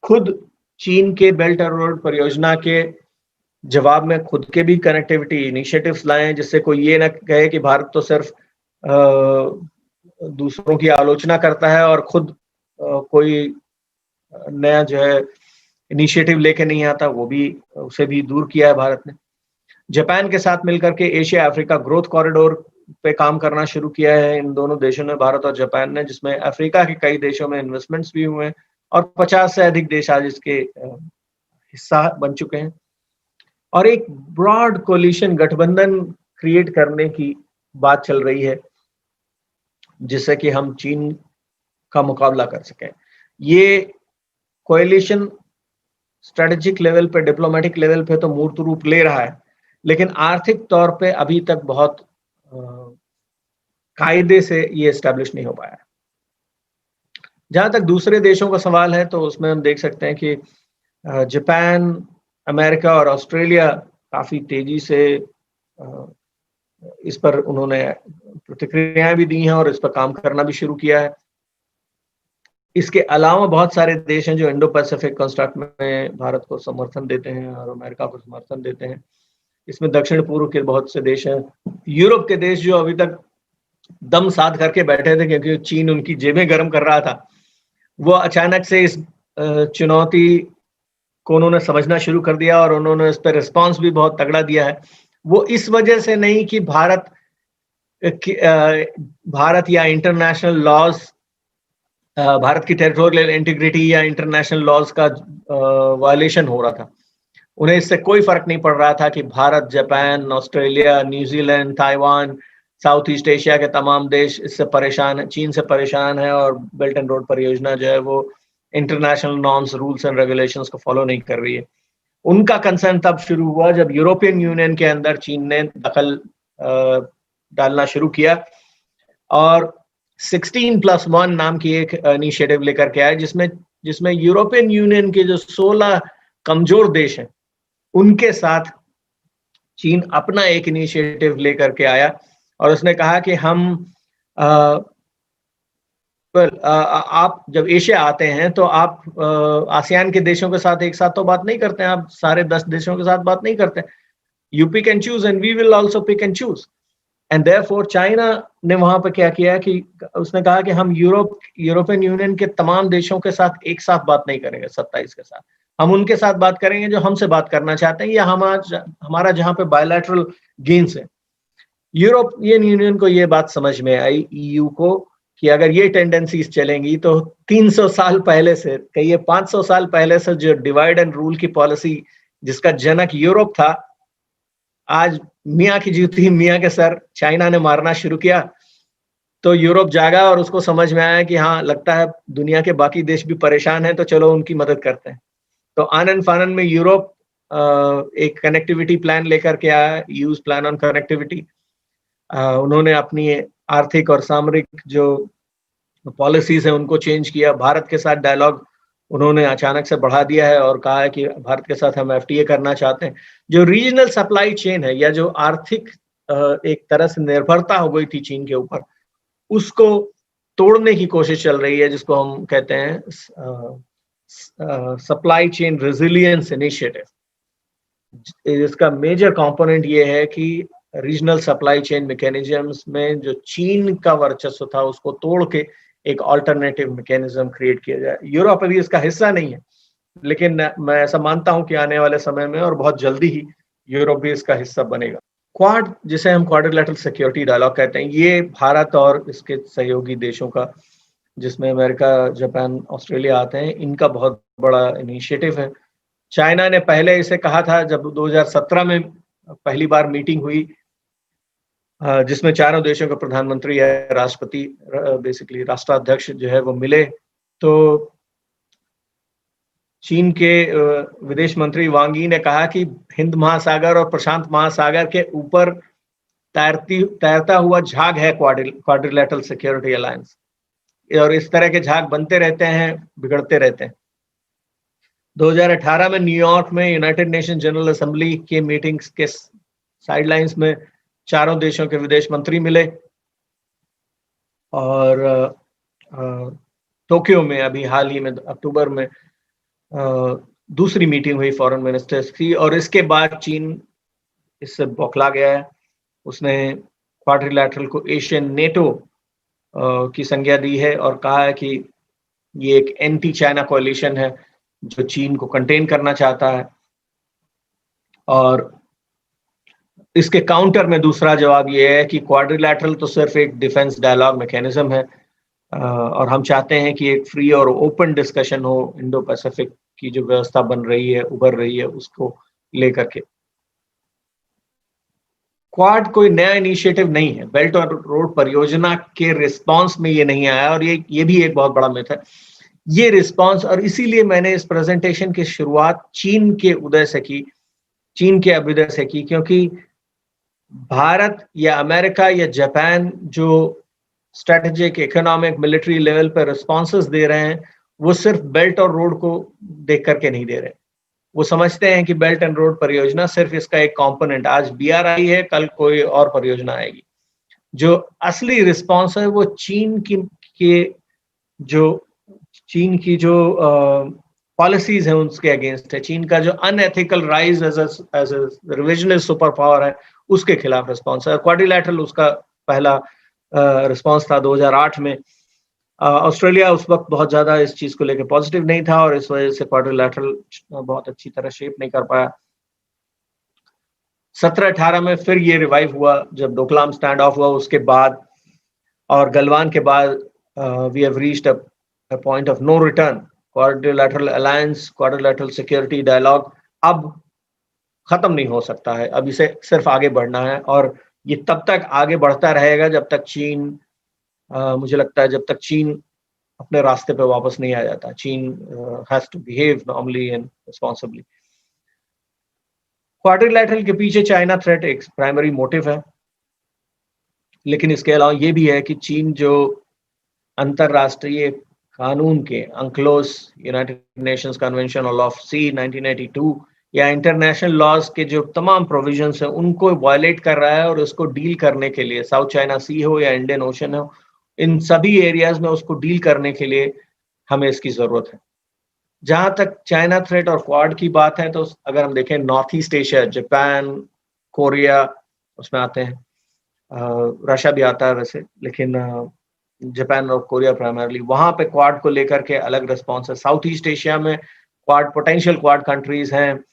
खुद चीन के बेल्ट एंड रोड परियोजना के जवाब में खुद के भी कनेक्टिविटी इनिशिएटिव्स लाए हैं, जिससे कोई ये ना कहे कि भारत तो सिर्फ दूसरों की आलोचना करता है और खुद कोई नया जो है इनिशिएटिव लेके नहीं आता, वो भी उसे भी दूर किया है भारत ने। जापान के साथ मिलकर के एशिया अफ्रीका ग्रोथ कॉरिडोर पे काम करना शुरू किया है इन दोनों देशों ने, भारत और जापान ने, जिसमें अफ्रीका के कई देशों में इन्वेस्टमेंट्स भी हुए हैं और 50 से अधिक देश आज इसके हिस्सा बन चुके हैं। और एक ब्रॉड कोलिशन गठबंधन क्रिएट करने की बात चल रही है जिससे कि हम चीन का मुकाबला कर सकें। ये कोएलिशन स्ट्रेटेजिक लेवल पे, डिप्लोमेटिक लेवल पे तो मूर्त रूप ले रहा है, लेकिन आर्थिक तौर पे अभी तक बहुत कायदे से ये एस्टेब्लिश नहीं हो पाया। जहां तक दूसरे देशों का सवाल है तो उसमें हम देख सकते हैं कि जापान, अमेरिका और ऑस्ट्रेलिया काफी तेजी से इस पर उन्होंने प्रतिक्रियाएं भी दी हैं और इस पर काम करना भी शुरू किया है। इसके अलावा बहुत सारे देश हैं जो इंडो पैसिफिक कंस्ट्रक्ट में भारत को समर्थन देते हैं और अमेरिका को समर्थन देते हैं। इसमें दक्षिण पूर्व के बहुत से देश हैं, यूरोप के देश जो अभी तक दम साध करके बैठे थे क्योंकि चीन उनकी जेबें गर्म कर रहा था, वो अचानक से इस चुनौती को उन्होंने समझना शुरू कर दिया और उन्होंने इस पर रिस्पॉन्स भी बहुत तगड़ा दिया है। वो इस वजह से नहीं कि भारत या इंटरनेशनल लॉज, भारत की टेरिटोरियल इंटीग्रिटी या इंटरनेशनल लॉज का वायलेशन हो रहा था। उन्हें इससे कोई फर्क नहीं पड़ रहा था कि Bharat, Japan, Australia, New Zealand, Taiwan, south east Asia के तमाम देश इससे परेशान है, चीन से परेशान है और बेल्ट एंड रोड परियोजना जो है वो international norms, rules and regulations को फॉलो नहीं कर रही है। उनका कंसर्न तब शुरू हुआ जब यूरोपियन यूनियन के अंदर चीन ने दखल डालना शुरू किया और 16+1 नाम की एक इनिशिएटिव लेकर के आया जिसमें यूरोपियन यूनियन के जो 16 कमजोर देश हैं उनके साथ चीन अपना एक इनिशिएटिव लेकर के आया और उसने कहा कि हम आप जब एशिया आते हैं तो आप आसियान के देशों के साथ एक साथ तो बात नहीं करते हैं, आप सारे 10 देशों के साथ बात नहीं करते। You pick and choose and we will also pick and choose. And therefore China ने वहां पर क्या किया कि उसने कहा कि हम यूरोपियन यूनियन के तमाम देशों के साथ एक साथ बात नहीं करेंगे, 27 के साथ। हम उनके साथ बात करेंगे जो हमसे बात करना चाहते हैं या हमारा जहां पे बायलैटरल गेन्स है। यूरोपियन यूनियन को ये बात समझ में आई, ईयू को, कि अगर ये टेंडेंसीज चलेंगी तो 300 साल पहले से, कहिए 500 साल पहले से जो डिवाइड एंड रूल की पॉलिसी जिसका जनक यूरोप था, आज मियाँ की जूती मियाँ के सर चाइना ने मारना शुरू किया। तो यूरोप जागा और उसको समझ में आया कि हाँ, लगता है दुनिया के बाकी देश भी परेशान हैं, तो चलो उनकी मदद करते हैं। तो आनन फानन में यूरोप एक कनेक्टिविटी प्लान लेकर के आया, यूज प्लान ऑन कनेक्टिविटी। उन्होंने अपनी आर्थिक और सामरिक जो पॉलिसीज है उनको चेंज किया। भारत के साथ डायलॉग उन्होंने अचानक से बढ़ा दिया है और कहा है कि भारत के साथ हम एफटीए करना चाहते हैं। जो रीजनल सप्लाई चेन है या जो आर्थिक एक तरह से निर्भरता हो गई थी चीन के ऊपर, उसको तोड़ने की कोशिश चल रही है, जिसको हम कहते हैं सप्लाई चेन रेजिलियंस इनिशिएटिव। इसका मेजर कंपोनेंट ये है कि रीजनल सप्लाई चेन मैकेनिज्म्स में जो चीन का वर्चस्व था उसको तोड़ के एक अल्टरनेटिव मैकेनिज्म क्रिएट किया जाए। यूरोप अभी इसका हिस्सा नहीं है, लेकिन मैं ऐसा मानता हूं कि आने वाले समय में और बहुत जल्दी ही यूरोप भी इसका हिस्सा बनेगा। क्वाड, जिसे हम क्वाड्रिलेटरल सिक्योरिटी डायलॉग कहते हैं, ये भारत और इसके सहयोगी देशों का जिसमें अमेरिका, जापान, ऑस्ट्रेलिया आते हैं, इनका बहुत बड़ा इनिशिएटिव है। चाइना ने पहले इसे कहा था जब 2017 में पहली बार मीटिंग हुई, जिसमें चारों देशों के प्रधानमंत्री या राष्ट्रपति, बेसिकली राष्ट्राध्यक्ष जो है वो मिले, तो चीन के विदेश मंत्री वांग यी ने कहा कि हिंद महासागर और प्रशांत महासागर के ऊपर तैरता हुआ झाग है क्वाड्रिलेटरल सिक्योरिटी अलायंस, और इस तरह के झाग बनते रहते हैं, बिगड़ते रहते हैं। 2018 में न्यूयॉर्क में यूनाइटेड नेशन जनरल असेंबली के मीटिंग्स के साइडलाइंस में चारों देशों के विदेश मंत्री मिले, और टोक्यो में अभी हाल ही में अक्टूबर में दूसरी मीटिंग हुई फॉरेन मिनिस्टर्स की, और इसके बाद चीन इससे बौखला गया है। उसने क्वाड्रिलैटरल को एशियन नेटो की संज्ञा दी है और कहा है कि ये एक एंटी चाइना कोalition है जो चीन को कंटेन करना चाहता है। और इसके काउंटर में दूसरा जवाब ये है कि क्वाड्रिलैटरल तो सिर्फ एक डिफेंस डायलॉग मैकेनिज्म है, और हम चाहते हैं कि एक फ्री और ओपन डिस्कशन हो इंडो पैसिफिक की जो व्यवस्था बन रही है, उभर रही है, उसको लेकर के। क्वाड कोई नया इनिशिएटिव नहीं है, बेल्ट और रोड परियोजना के रिस्पांस में ये नहीं आया, और ये भी एक बहुत बड़ा मिथ है। ये रिस्पांस, और इसीलिए मैंने इस प्रेजेंटेशन की शुरुआत चीन के उदय से की, चीन के अभ्युदय से की, क्योंकि भारत या अमेरिका या जापान जो स्ट्रेटेजिक, इकोनॉमिक, मिलिट्री लेवल पर रिस्पॉन्सेस दे रहे हैं, वो सिर्फ बेल्ट और रोड को देख करके नहीं दे रहे। वो समझते हैं कि बेल्ट एंड रोड परियोजना सिर्फ इसका एक कंपोनेंट, आज BRI है, कल कोई और परियोजना आएगी। जो असली रिस्पॉन्स है वो चीन की जो पॉलिसीज है उसके अगेंस्ट है। चीन का जो unethical rise as a revisionist super power है, उसके खिलाफ रिस्पॉन्स है। क्वाड्रिलैटरल उसका पहला रिस्पॉन्स था 2008 में। ऑस्ट्रेलिया उस वक्त बहुत ज्यादा इस चीज को लेकर पॉजिटिव नहीं था, और इस वजह से क्वाड्रिलैटरल बहुत अच्छी तरह शेप नहीं कर पाया। 17-18 में फिर ये रिवाइव हुआ जब डोकलाम स्टैंड ऑफ हुआ, उसके बाद और गलवान के बाद we have reached a point of no return. Quadrilateral alliance, quadrilateral security dialogue अब खत्म नहीं हो सकता है, अब इसे सिर्फ आगे बढ़ना है, और ये तब तक आगे बढ़ता रहेगा जब तक चीन, मुझे लगता है जब तक चीन अपने रास्ते पे वापस नहीं आ जाता। चीन has to behave normally and responsibly. Quadrilateral के पीछे चाइना थ्रेट एक प्राइमरी मोटिव है, लेकिन इसके अलावा ये भी है कि चीन जो अंतरराष्ट्रीय कानून के UNCLOS, United Nations Convention on Law of Sea 1982 या इंटरनेशनल लॉज के जो तमाम प्रोविजंस हैं, उनको वायलेट कर रहा है, और उसको डील करने के लिए, साउथ चाइना सी हो या इंडियन ओशन हो, इन सभी एरियाज में उसको डील करने के लिए हमें इसकी जरूरत है। जहां तक चाइना थ्रेट और क्वाड की बात है, तो अगर हम देखें north east Asia, Japan, Korea उसमें आते हैं, रशिया भी आता है वैसे, लेकिन जापान और कोरिया प्राइमरली, वहां पे क्वाड को लेकर के अलग रिस्पॉन्स है। साउथ ईस्ट एशिया में क्वाड, पोटेंशियल क्वाड कंट्रीज हैं,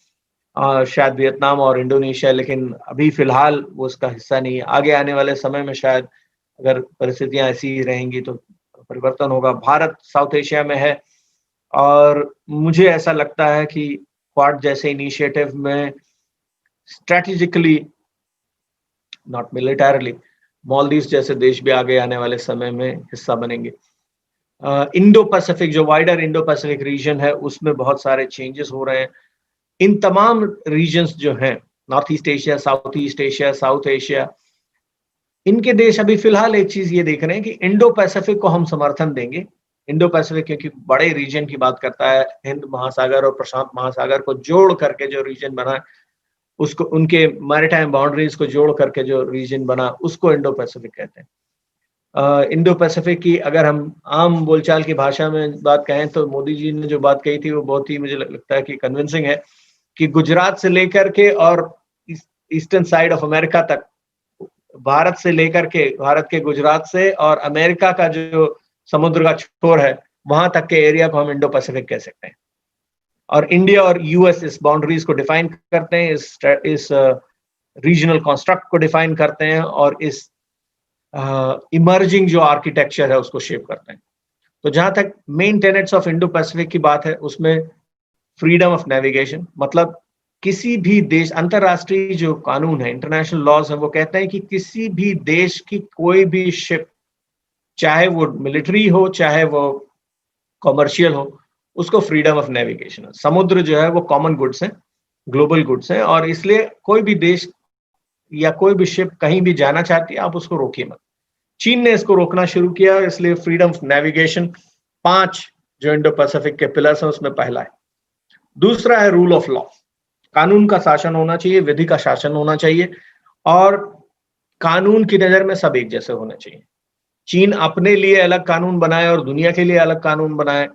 शायद वियतनाम और इंडोनेशिया, लेकिन अभी फिलहाल वो उसका हिस्सा नहीं है। आगे आने वाले समय में शायद अगर परिस्थितियां ऐसी रहेंगी तो परिवर्तन होगा। भारत साउथ एशिया में है, और मुझे ऐसा लगता है कि क्वाड जैसे इनिशिएटिव में स्ट्रेटेजिकली, नॉट मिलिटरली, मालदीव्स जैसे देश भी आगे आने वाले समय में हिस्सा बनेंगे। इंडो पैसिफिक, जो वाइडर इंडो पैसिफिक रीजन है, उसमें बहुत सारे चेंजेस हो रहे हैं। इन तमाम रीजन्स जो हैं, north east Asia, south Asia, इनके देश अभी फिलहाल एक चीज ये देख रहे हैं कि इंडो पैसिफिक को हम समर्थन देंगे। इंडो पैसिफिक क्योंकि बड़े रीजन की बात करता है, हिंद महासागर और प्रशांत महासागर को जोड़ करके जो रीजन बना, उसको, उनके मैरीटाइम बाउंड्रीज को जोड़ करके जो रीजन बना, उसको इंडो पैसिफिक कहते हैं। इंडो पैसिफिक की अगर हम आम बोलचाल की भाषा में बात कहें, तो मोदी जी ने जो बात कही थी वो बहुत ही, मुझे लगता है कि कन्विंसिंग है, कि गुजरात से लेकर के और ईस्टर्न साइड ऑफ अमेरिका तक, भारत से लेकर के, भारत के गुजरात से और अमेरिका का जो समुद्र का छोर है, वहां तक के एरिया को हम इंडो पैसिफिक कह सकते हैं। और इंडिया और यूएस इस बाउंड्रीज को डिफाइन करते हैं, इस रीजनल कॉन्स्ट्रक्ट को डिफाइन करते हैं, और इस इमर्जिंग जो आर्किटेक्चर है उसको शेप करते हैं। तो जहां तक main tenets of Indo Pacific की बात है, उसमें फ्रीडम ऑफ नेविगेशन, मतलब किसी भी देश, अंतरराष्ट्रीय जो कानून है, इंटरनेशनल लॉज है, वो कहते हैं कि किसी भी देश की कोई भी शिप, चाहे वो मिलिट्री हो चाहे वो कॉमर्शियल हो, उसको फ्रीडम ऑफ नेविगेशन है। समुद्र जो है वो कॉमन गुड्स है, ग्लोबल गुड्स है, और इसलिए कोई भी देश या कोई भी शिप कहीं भी जाना चाहती है, आप उसको रोकिए मत। चीन ने इसको रोकना शुरू किया, इसलिए फ्रीडम ऑफ नेविगेशन 5 जो इंडो पैसिफिक के पिलर्स हैं उसमें पहला है। दूसरा है रूल ऑफ लॉ, कानून का शासन होना चाहिए, विधि का शासन होना चाहिए, और कानून की नजर में सब एक जैसे होने चाहिए। चीन अपने लिए अलग कानून बनाए और दुनिया के लिए अलग कानून बनाए,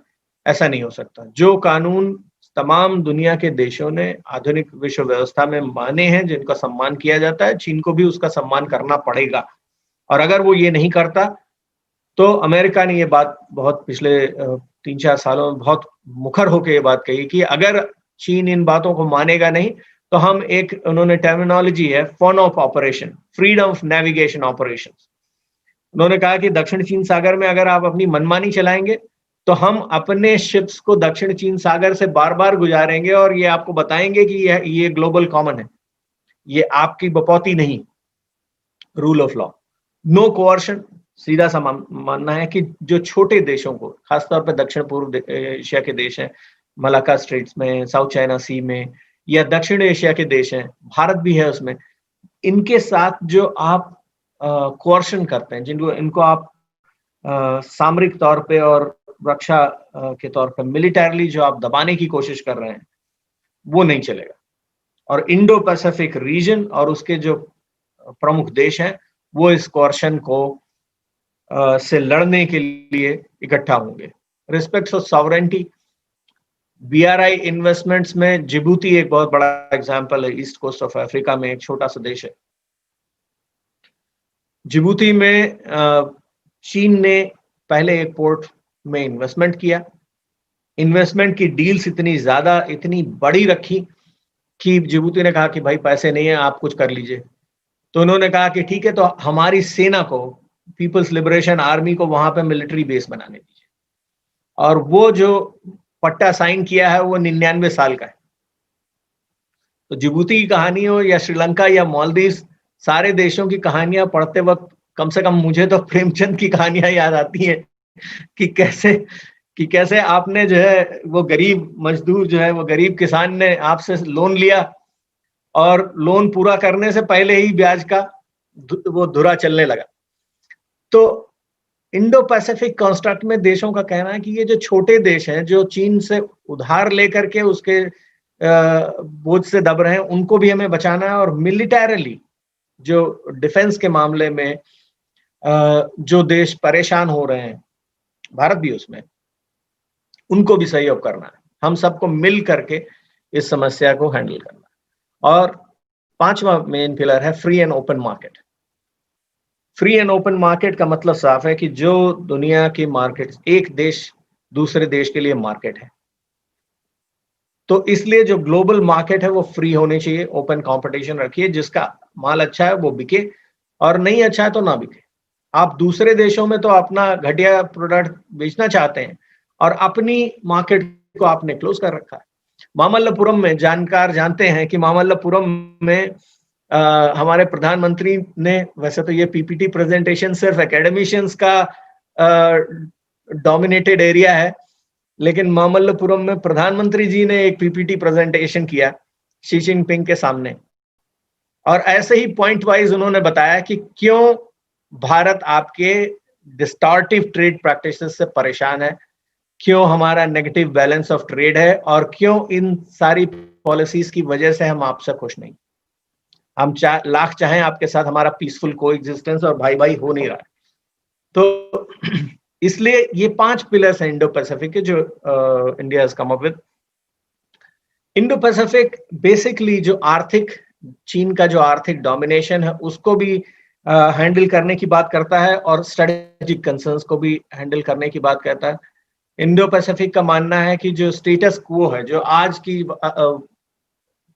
ऐसा नहीं हो सकता। जो कानून तमाम दुनिया के देशों ने आधुनिक विश्व व्यवस्था में माने हैं, जिनका सम्मान किया जाता है, चीन को भी उसका सम्मान करना पड़ेगा। और अगर वो ये नहीं करता, तो अमेरिका ने ये बात बहुत पिछले 3-4 सालों में बहुत मुखर होकर ये बात कही कि अगर चीन इन बातों को मानेगा नहीं, तो हम एक, उन्होंने टर्मिनोलॉजी है FONOP operation, freedom of navigation operation. उन्होंने कहा कि दक्षिण चीन सागर में अगर आप अपनी मनमानी चलाएंगे, तो हम अपने शिप्स को दक्षिण चीन सागर से बार बार गुजारेंगे और ये आपको बताएंगे कि ये ग्लोबल कॉमन है, ये आपकी बपौती नहीं। Rule of law, no coercion, सीधा सा मानना है कि जो छोटे देशों को, खासतौर पर दक्षिण पूर्व एशिया के देश हैं, मलाक्का स्ट्रेट्स में, साउथ चाइना सी में, या दक्षिण एशिया के देश हैं, भारत भी है उसमें, इनके साथ जो आप कोअर्शन करते हैं, जिनको इनको आप सामरिक तौर पे और रक्षा के तौर पे मिलिटरली जो आप दबाने की कोशिश कर रहे हैं, वो नहीं चलेगा। और इंडो पैसिफिक रीजन और उसके जो प्रमुख देश हैं, वो इस कोअर्शन को से लड़ने के लिए इकट्ठा होंगे। Respect of sovereignty, BRI investments में जिबूती एक बहुत बड़ा एग्जांपल है, ईस्ट कोस्ट ऑफ अफ्रीका में एक छोटा सा देश है। जिबूती में चीन ने पहले एक पोर्ट में इन्वेस्टमेंट किया, इन्वेस्टमेंट की डील्स इतनी ज्यादा, इतनी बड़ी रखी कि जिबूती ने कहा कि भाई पैसे नहीं है, आप कुछ कर लीजिए। तो उन्होंने कहा कि ठीक है, तो हमारी सेना को, पीपल्स लिबरेशन आर्मी को वहां पे मिलिट्री बेस बनाने दीजिए। और वो जो पट्टा साइन किया है वो 99 साल का है। तो जिबूती की कहानी हो या श्रीलंका या मालदीव, सारे देशों की कहानियां पढ़ते वक्त कम से कम मुझे तो प्रेमचंद की कहानियां याद आती हैं कि कैसे आपने जो है, वो गरीब मजदूर जो है, वो गरीब किसान ने आपसे लोन लिया और लोन पूरा करने से पहले ही ब्याज का वो धुरा चलने लगा। तो इंडो पैसिफिक कॉन्स्ट्रक्ट में देशों का कहना है कि ये जो छोटे देश हैं, जो चीन से उधार लेकर के उसके बोझ से दब रहे हैं, उनको भी हमें बचाना है। और मिलिटरली जो डिफेंस के मामले में जो देश परेशान हो रहे हैं, भारत भी उसमें, उनको भी सहयोग करना है। हम सबको मिल करके इस समस्या को हैंडल करना है। और 5वां मेन पिलर है free and open market. Free and open market का मतलब साफ है कि जो दुनिया की मार्केट, एक देश दूसरे देश के लिए मार्केट है, तो इसलिए जो ग्लोबल मार्केट है वो फ्री होनी चाहिए, ओपन कंपटीशन रखिए, जिसका माल अच्छा है वो बिके और नहीं अच्छा है तो ना बिके। आप दूसरे देशों में तो अपना घटिया प्रोडक्ट बेचना चाहते हैं और अपनी मार्केट को आपने क्लोज कर रखा है। मामल्लपुरम में, जानकार जानते हैं कि मामल्लपुरम में हमारे प्रधानमंत्री ने, वैसे तो ये पीपीटी प्रेजेंटेशन सिर्फ एकेडमिशियंस का डोमिनेटेड एरिया है, लेकिन मामल्लपुरम में प्रधानमंत्री जी ने एक पीपीटी प्रेजेंटेशन किया शी जिनपिंग के सामने, और ऐसे ही पॉइंट वाइज उन्होंने बताया कि क्यों भारत आपके डिस्टॉर्टिव ट्रेड प्रैक्टिसेस से परेशान है, क्यों हमारा नेगेटिव बैलेंस ऑफ ट्रेड है, और क्यों इन सारी पॉलिसीज की वजह से हम आपसे खुश नहीं। हम लाख चाहें आपके साथ हमारा पीसफुल कोएग्जिस्टेंस और भाई भाई हो नहीं रहा है। तो इसलिए ये 5 पिलर्स हैं इंडो पैसिफिक के, जो India has come up with. Indo Pacific basically जो आर्थिक, चीन का जो आर्थिक डोमिनेशन है उसको भी हैंडल करने की बात करता है, और स्ट्रेटेजिक कंसर्न्स को भी हैंडल करने की बात करता है। इंडो पैसिफिक का मानना है कि जो स्टेटस क्वो है, जो आज की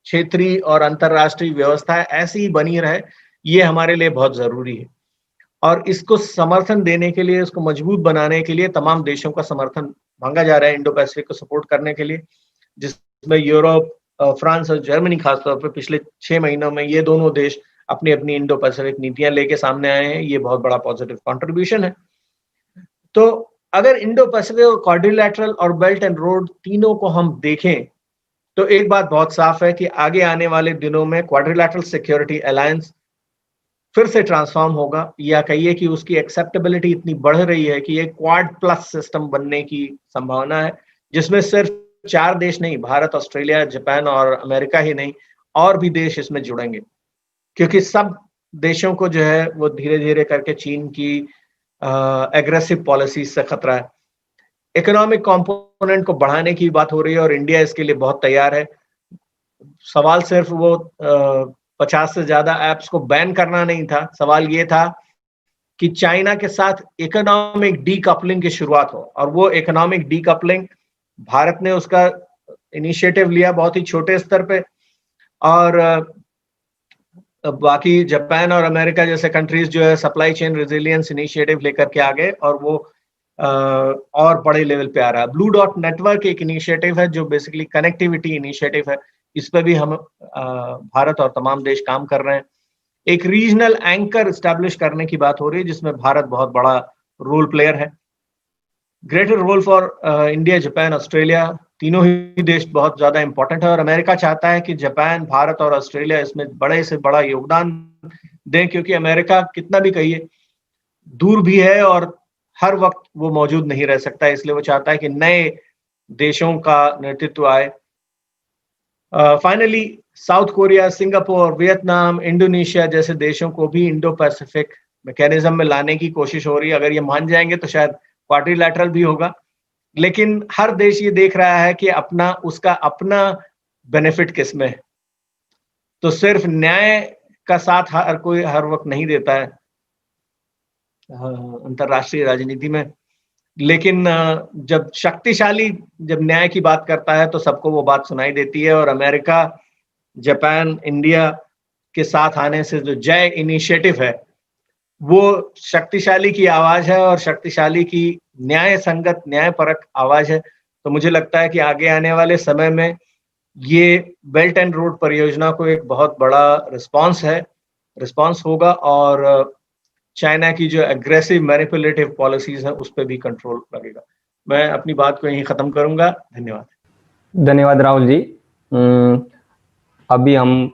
क्षेत्रीय और अंतरराष्ट्रीय व्यवस्था है, ऐसी ही बनी रहे, ये हमारे लिए बहुत जरूरी है। और इसको समर्थन देने के लिए, इसको मजबूत बनाने के लिए तमाम देशों का समर्थन मांगा जा रहा है इंडो पैसिफिक को सपोर्ट करने के लिए, जिसमें यूरोप, फ्रांस और जर्मनी खासतौर पर पिछले 6 महीनों में ये दोनों देश अपनी-अपनी इंडो पैसिफिक नीतियां लेके सामने आए हैं। ये बहुत बड़ा पॉजिटिव कंट्रीब्यूशन है। तो अगर इंडो पैसिफिक और क्वाड्रिलैटरल और बेल्ट एंड रोड तीनों को हम देखें, तो एक बात बहुत साफ है कि आगे आने वाले दिनों में क्वाड्रिलैटरल सिक्योरिटी अलायंस फिर से ट्रांसफॉर्म होगा, या कहिए कि उसकी एक्सेप्टेबिलिटी इतनी बढ़ रही है कि एक क्वाड प्लस सिस्टम बनने की संभावना है, जिसमें सिर्फ 4 देश नहीं, भारत, ऑस्ट्रेलिया, जापान और अमेरिका ही नहीं, और भी देश इसमें जुड़ेंगे, क्योंकि सब देशों को जो है वो धीरे-धीरे करके चीन की एग्रेसिव पॉलिसी से खतरा है। इकोनॉमिक कंपोनेंट को बढ़ाने की बात हो रही है और इंडिया इसके लिए बहुत तैयार है। सवाल सिर्फ वो 50 से ज्यादा ऐप्स को बैन करना नहीं था, सवाल ये था कि चाइना के साथ इकोनॉमिक डीकपलिंग की शुरुआत हो, और वो इकोनॉमिक डीकपलिंग भारत ने उसका इनिशिएटिव लिया बहुत ही छोटे स्तर पे, और बाकी जापान और अमेरिका जैसे कंट्रीज जो है सप्लाई चेन रेजिलियंस इनिशिएटिव लेकर के आ गए, और वो और बड़े लेवल पे आ रहा है। ब्लू डॉट नेटवर्क एक इनिशिएटिव है जो बेसिकली कनेक्टिविटी इनिशिएटिव है, इस पे भी हम भारत और तमाम देश काम कर रहे हैं। एक रीजनल एंकर एस्टैब्लिश करने की बात हो रही है जिसमें भारत बहुत बड़ा रोल प्लेयर है। Greater role for India, Japan, Australia, तीनों ही देश बहुत ज्यादा इंपॉर्टेंट है, और अमेरिका चाहता है कि जापान, भारत और ऑस्ट्रेलिया इसमें बड़े से बड़ा योगदान दें, क्योंकि अमेरिका कितना भी कहिए दूर भी है और हर वक्त वो मौजूद नहीं रह सकता, इसलिए वो चाहता है कि नए देशों का नेतृत्व आए। Finally south Korea, Singapore, Vietnam, Indonesia जैसे देशों को भी इंडो पैसिफिक मैकेनिज्म में लाने की कोशिश हो रही है। अगर ये मान जाएंगे तो शायद क्वाड्रिलैटरल भी होगा, लेकिन हर देश ये देख रहा है कि उसका अपना बेनिफिट किसमें है। तो सिर्फ न्याय का साथ हर कोई हर वक्त नहीं देता है अंतरराष्ट्रीय राजनीति में, लेकिन जब न्याय की बात करता है तो सबको वो बात सुनाई देती है, और अमेरिका, जापान, इंडिया के साथ आने से जो जय इनिशिएटिव है वो शक्तिशाली की आवाज है, और शक्तिशाली की न्याय संगत, न्यायपरक आवाज है। तो मुझे लगता है कि आगे आने वाले समय में ये बेल्ट एंड रोड परियोजना को एक बहुत बड़ा रिस्पांस होगा, और चाइना की जो एग्रेसिव मैनिपुलेटिव पॉलिसीज है उस पर भी कंट्रोल लगेगा। मैं अपनी बात को यहीं खत्म करूंगा। धन्यवाद राहुल जी। अभी हम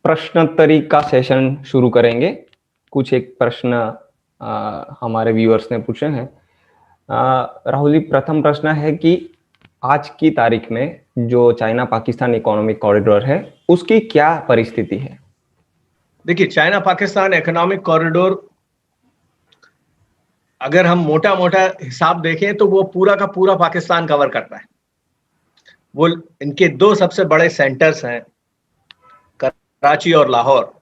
प्रश्नोत्तरी का सेशन शुरू करेंगे। कुछ एक प्रश्न हमारे व्यूअर्स ने पूछे हैं। राहुल जी, प्रथम प्रश्न है कि आज की तारीख में जो चाइना पाकिस्तान इकोनॉमिक कॉरिडोर है उसकी क्या परिस्थिति है? देखिए, चाइना पाकिस्तान इकोनॉमिक कॉरिडोर अगर हम मोटा हिसाब देखें तो वो पूरा का पूरा पाकिस्तान कवर करता है। वो इनके 2 सबसे बड़े सेंटर्स हैं, कराची और लाहौर।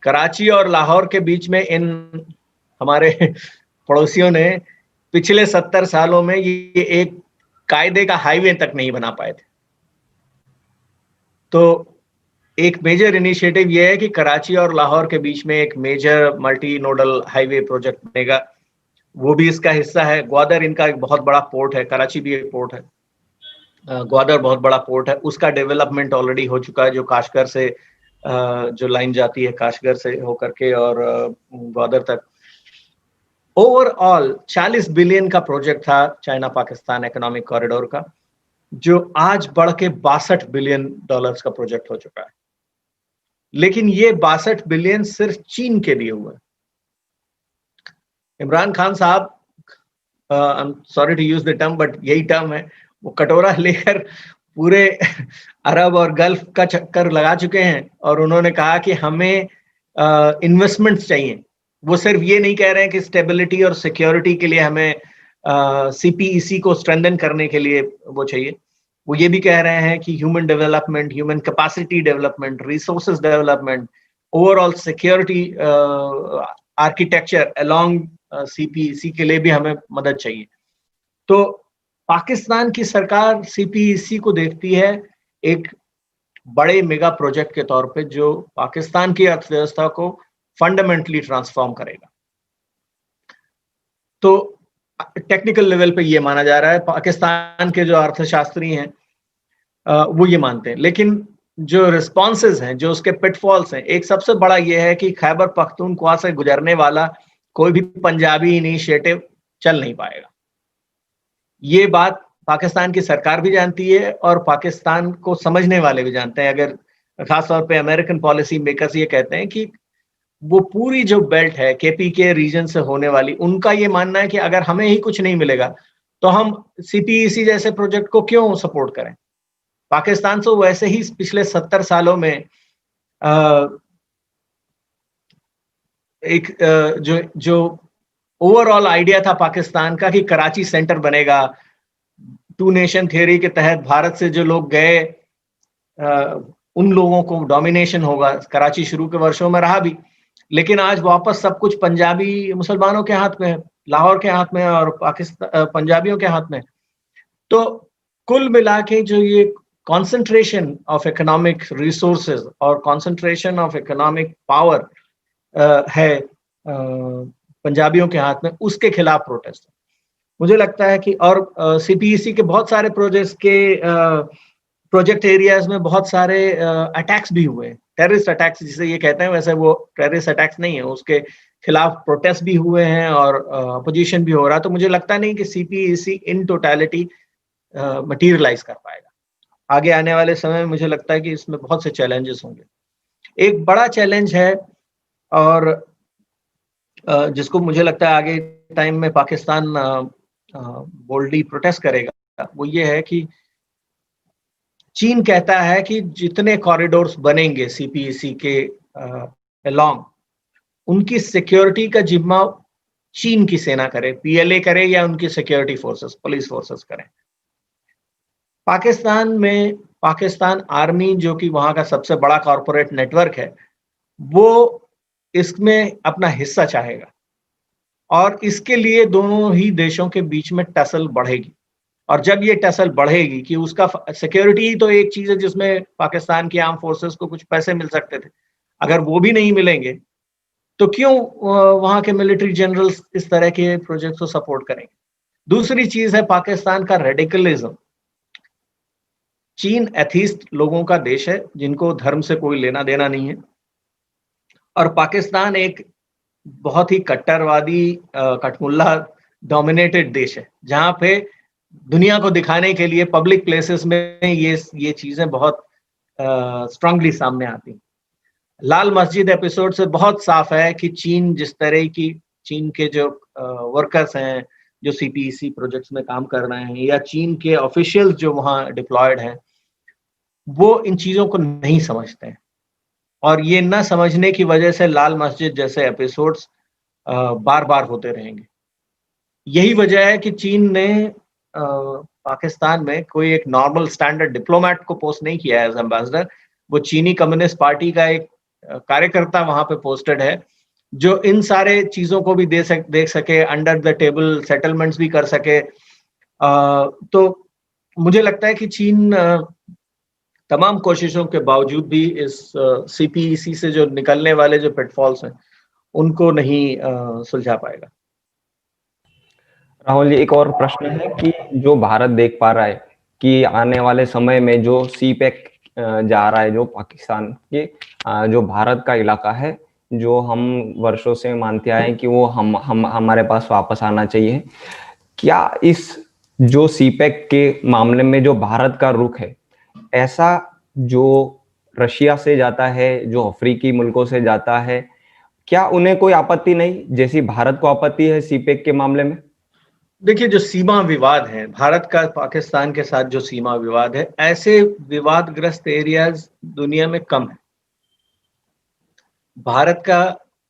कराची और लाहौर के बीच में इन हमारे पड़ोसियों ने पिछले 70 सालों में ये एक कायदे का हाईवे तक नहीं बना पाए थे। तो एक मेजर इनिशिएटिव ये है कि कराची और लाहौर के बीच में एक major multi nodal highway project बनेगा, वो भी इसका हिस्सा है। ग्वादर इनका एक बहुत बड़ा पोर्ट है, कराची भी एक पोर्ट है, ग्वादर बहुत बड़ा पोर्ट है, उसका डेवलपमेंट ऑलरेडी हो चुका है, जो काशगर से जो लाइन जाती है काशगर से होकर के और ग्वादर तक। ओवरऑल 40 बिलियन का प्रोजेक्ट था चाइना पाकिस्तान इकोनॉमिक कॉरिडोर का, जो आज बढ़ के $62 बिलियन का प्रोजेक्ट हो चुका है। लेकिन ये 62 बिलियन सिर्फ चीन के लिए हुआ है। इमरान खान साहब, I am sorry to use the term but यही टर्म है, वो कटोरा लेकर पूरे अरब और गल्फ का चक्कर लगा चुके हैं, और उन्होंने कहा कि हमें इन्वेस्टमेंट्स चाहिए। वो सिर्फ ये नहीं कह रहे हैं कि स्टेबिलिटी और सिक्योरिटी के लिए हमें सीपीईसी को स्ट्रेंथन करने के लिए वो चाहिए, वो ये भी कह रहे हैं कि human development, human capacity development, resources development, overall security architecture along CPEC के लिए भी हमें मदद चाहिए। तो पाकिस्तान की सरकार सीपीईसी को देखती है एक बड़े मेगा प्रोजेक्ट के तौर पे, जो पाकिस्तान की अर्थव्यवस्था को फंडामेंटली ट्रांसफॉर्म करेगा। तो टेक्निकल लेवल पे ये माना जा रहा है, पाकिस्तान के जो अर्थशास्त्री हैं वो ये मानते हैं। लेकिन जो रिस्पॉन्सेज हैं, जो उसके पिटफॉल्स हैं, एक सबसे बड़ा ये है कि खैबर पख्तूनख्वा से गुजरने वाला कोई भी पंजाबी इनिशिएटिव चल नहीं पाएगा। ये बात पाकिस्तान की सरकार भी जानती है और पाकिस्तान को समझने वाले भी जानते हैं। अगर खासतौर पे अमेरिकन पॉलिसी मेकर्स ये कहते हैं कि वो पूरी जो बेल्ट है केपीके रीजन से होने वाली, उनका ये मानना है कि अगर हमें ही कुछ नहीं मिलेगा तो हम सीपीईसी जैसे प्रोजेक्ट को क्यों सपोर्ट करें। पाकिस्तान तो वैसे ही पिछले 70 सालों में एक जो ओवरऑल आइडिया था पाकिस्तान का कि कराची सेंटर बनेगा, टू नेशन थ्योरी के तहत भारत से जो लोग गए उन लोगों को डोमिनेशन होगा। कराची शुरू के वर्षों में रहा भी, लेकिन आज वापस सब कुछ पंजाबी मुसलमानों के हाथ में है, लाहौर के हाथ में है और पाकिस्तान पंजाबियों के हाथ में। तो कुल मिला के जो ये कॉन्सेंट्रेशन ऑफ इकोनॉमिक रिसोर्सेज और कॉन्सेंट्रेशन ऑफ इकोनॉमिक पावर है पंजाबियों के हाथ में, उसके खिलाफ प्रोटेस्ट है। मुझे लगता है कि और सीपीईसी के बहुत सारे प्रोजेक्ट एरियाज में बहुत सारे अटैक्स भी हुए, टेररिस्ट अटैक्स जिसे ये कहते हैं, वैसे वो टेररिस्ट अटैक्स नहीं है, उसके खिलाफ प्रोटेस्ट भी हुए हैं और अपोजिशन भी हो रहा है। तो मुझे लगता नहीं कि सीपीईसी इन टोटलिटी मटीरियलाइज कर पाएगा। आगे आने वाले समय में मुझे लगता है कि इसमें बहुत से चैलेंजेस होंगे। एक बड़ा चैलेंज है और जिसको मुझे लगता है आगे टाइम में पाकिस्तान बोल्डली प्रोटेस्ट करेगा, वो ये है कि चीन कहता है कि जितने कॉरिडोर्स बनेंगे सीपीईसी के अलोंग, उनकी सिक्योरिटी का जिम्मा चीन की सेना करे, पीएलए करे या उनकी सिक्योरिटी फोर्सेस, पुलिस फोर्सेस करें। पाकिस्तान आर्मी, जो कि वहां का सबसे बड़ा कॉरपोरेट नेटवर्क है, वो इसमें अपना हिस्सा चाहेगा और इसके लिए दोनों ही देशों के बीच में टसल बढ़ेगी। और जब ये टसल बढ़ेगी कि उसका सिक्योरिटी ही तो एक चीज है जिसमें पाकिस्तान की आर्म फोर्सेस को कुछ पैसे मिल सकते थे, अगर वो भी नहीं मिलेंगे तो क्यों वहां के मिलिट्री जनरल्स इस तरह के प्रोजेक्ट को सपोर्ट करेंगे। दूसरी चीज है पाकिस्तान का रेडिकलिज्म। चीन एथीस्ट लोगों का देश है जिनको धर्म से कोई लेना देना नहीं है, और पाकिस्तान एक बहुत ही कट्टरवादी कठमुल्ला डोमिनेटेड देश है, जहां पे दुनिया को दिखाने के लिए पब्लिक प्लेसेस में ये चीजें बहुत स्ट्रांगली सामने आती। लाल मस्जिद एपिसोड से बहुत साफ है कि चीन जिस तरह की, चीन के जो वर्कर्स हैं जो सीपीईसी प्रोजेक्ट्स में काम कर रहे हैं, या चीन के ऑफिशियल्स जो वहां डिप्लॉयड हैं, वो इन चीजों को नहीं समझते हैं। और ये न समझने की वजह से लाल मस्जिद जैसे एपिसोड्स बार बार होते रहेंगे। यही वजह है कि चीन ने पाकिस्तान में कोई एक नॉर्मल स्टैंडर्ड डिप्लोमेट को पोस्ट नहीं किया है एज एम्बेसडर। वो चीनी कम्युनिस्ट पार्टी का एक कार्यकर्ता वहां पे पोस्टेड है, जो इन सारे चीजों को भी देख सके, अंडर द टेबल सेटलमेंट्स भी कर सके। तो मुझे लगता है कि चीन तमाम कोशिशों के बावजूद भी इस सीपीईसी से जो निकलने वाले जो पिटफॉल्स हैं उनको नहीं सुलझा पाएगा। राहुल जी, एक और प्रश्न है कि जो भारत देख पा रहा है कि आने वाले समय में जो सीपेक जा रहा है, जो पाकिस्तान के जो भारत का इलाका है, जो हम वर्षों से मानते आए हैं कि वो हम हमारे पास वापस आना चाहिए, क्या इस जो सीपेक के मामले में जो भारत का रुख है, ऐसा जो रशिया से जाता है, जो अफ्रीकी मुल्कों से जाता है, क्या उन्हें कोई आपत्ति नहीं जैसी भारत को आपत्ति है सीपेक के मामले में? देखिए, जो सीमा विवाद है भारत का पाकिस्तान के साथ, जो सीमा विवाद है, ऐसे विवादग्रस्त एरियाज दुनिया में कम है। भारत का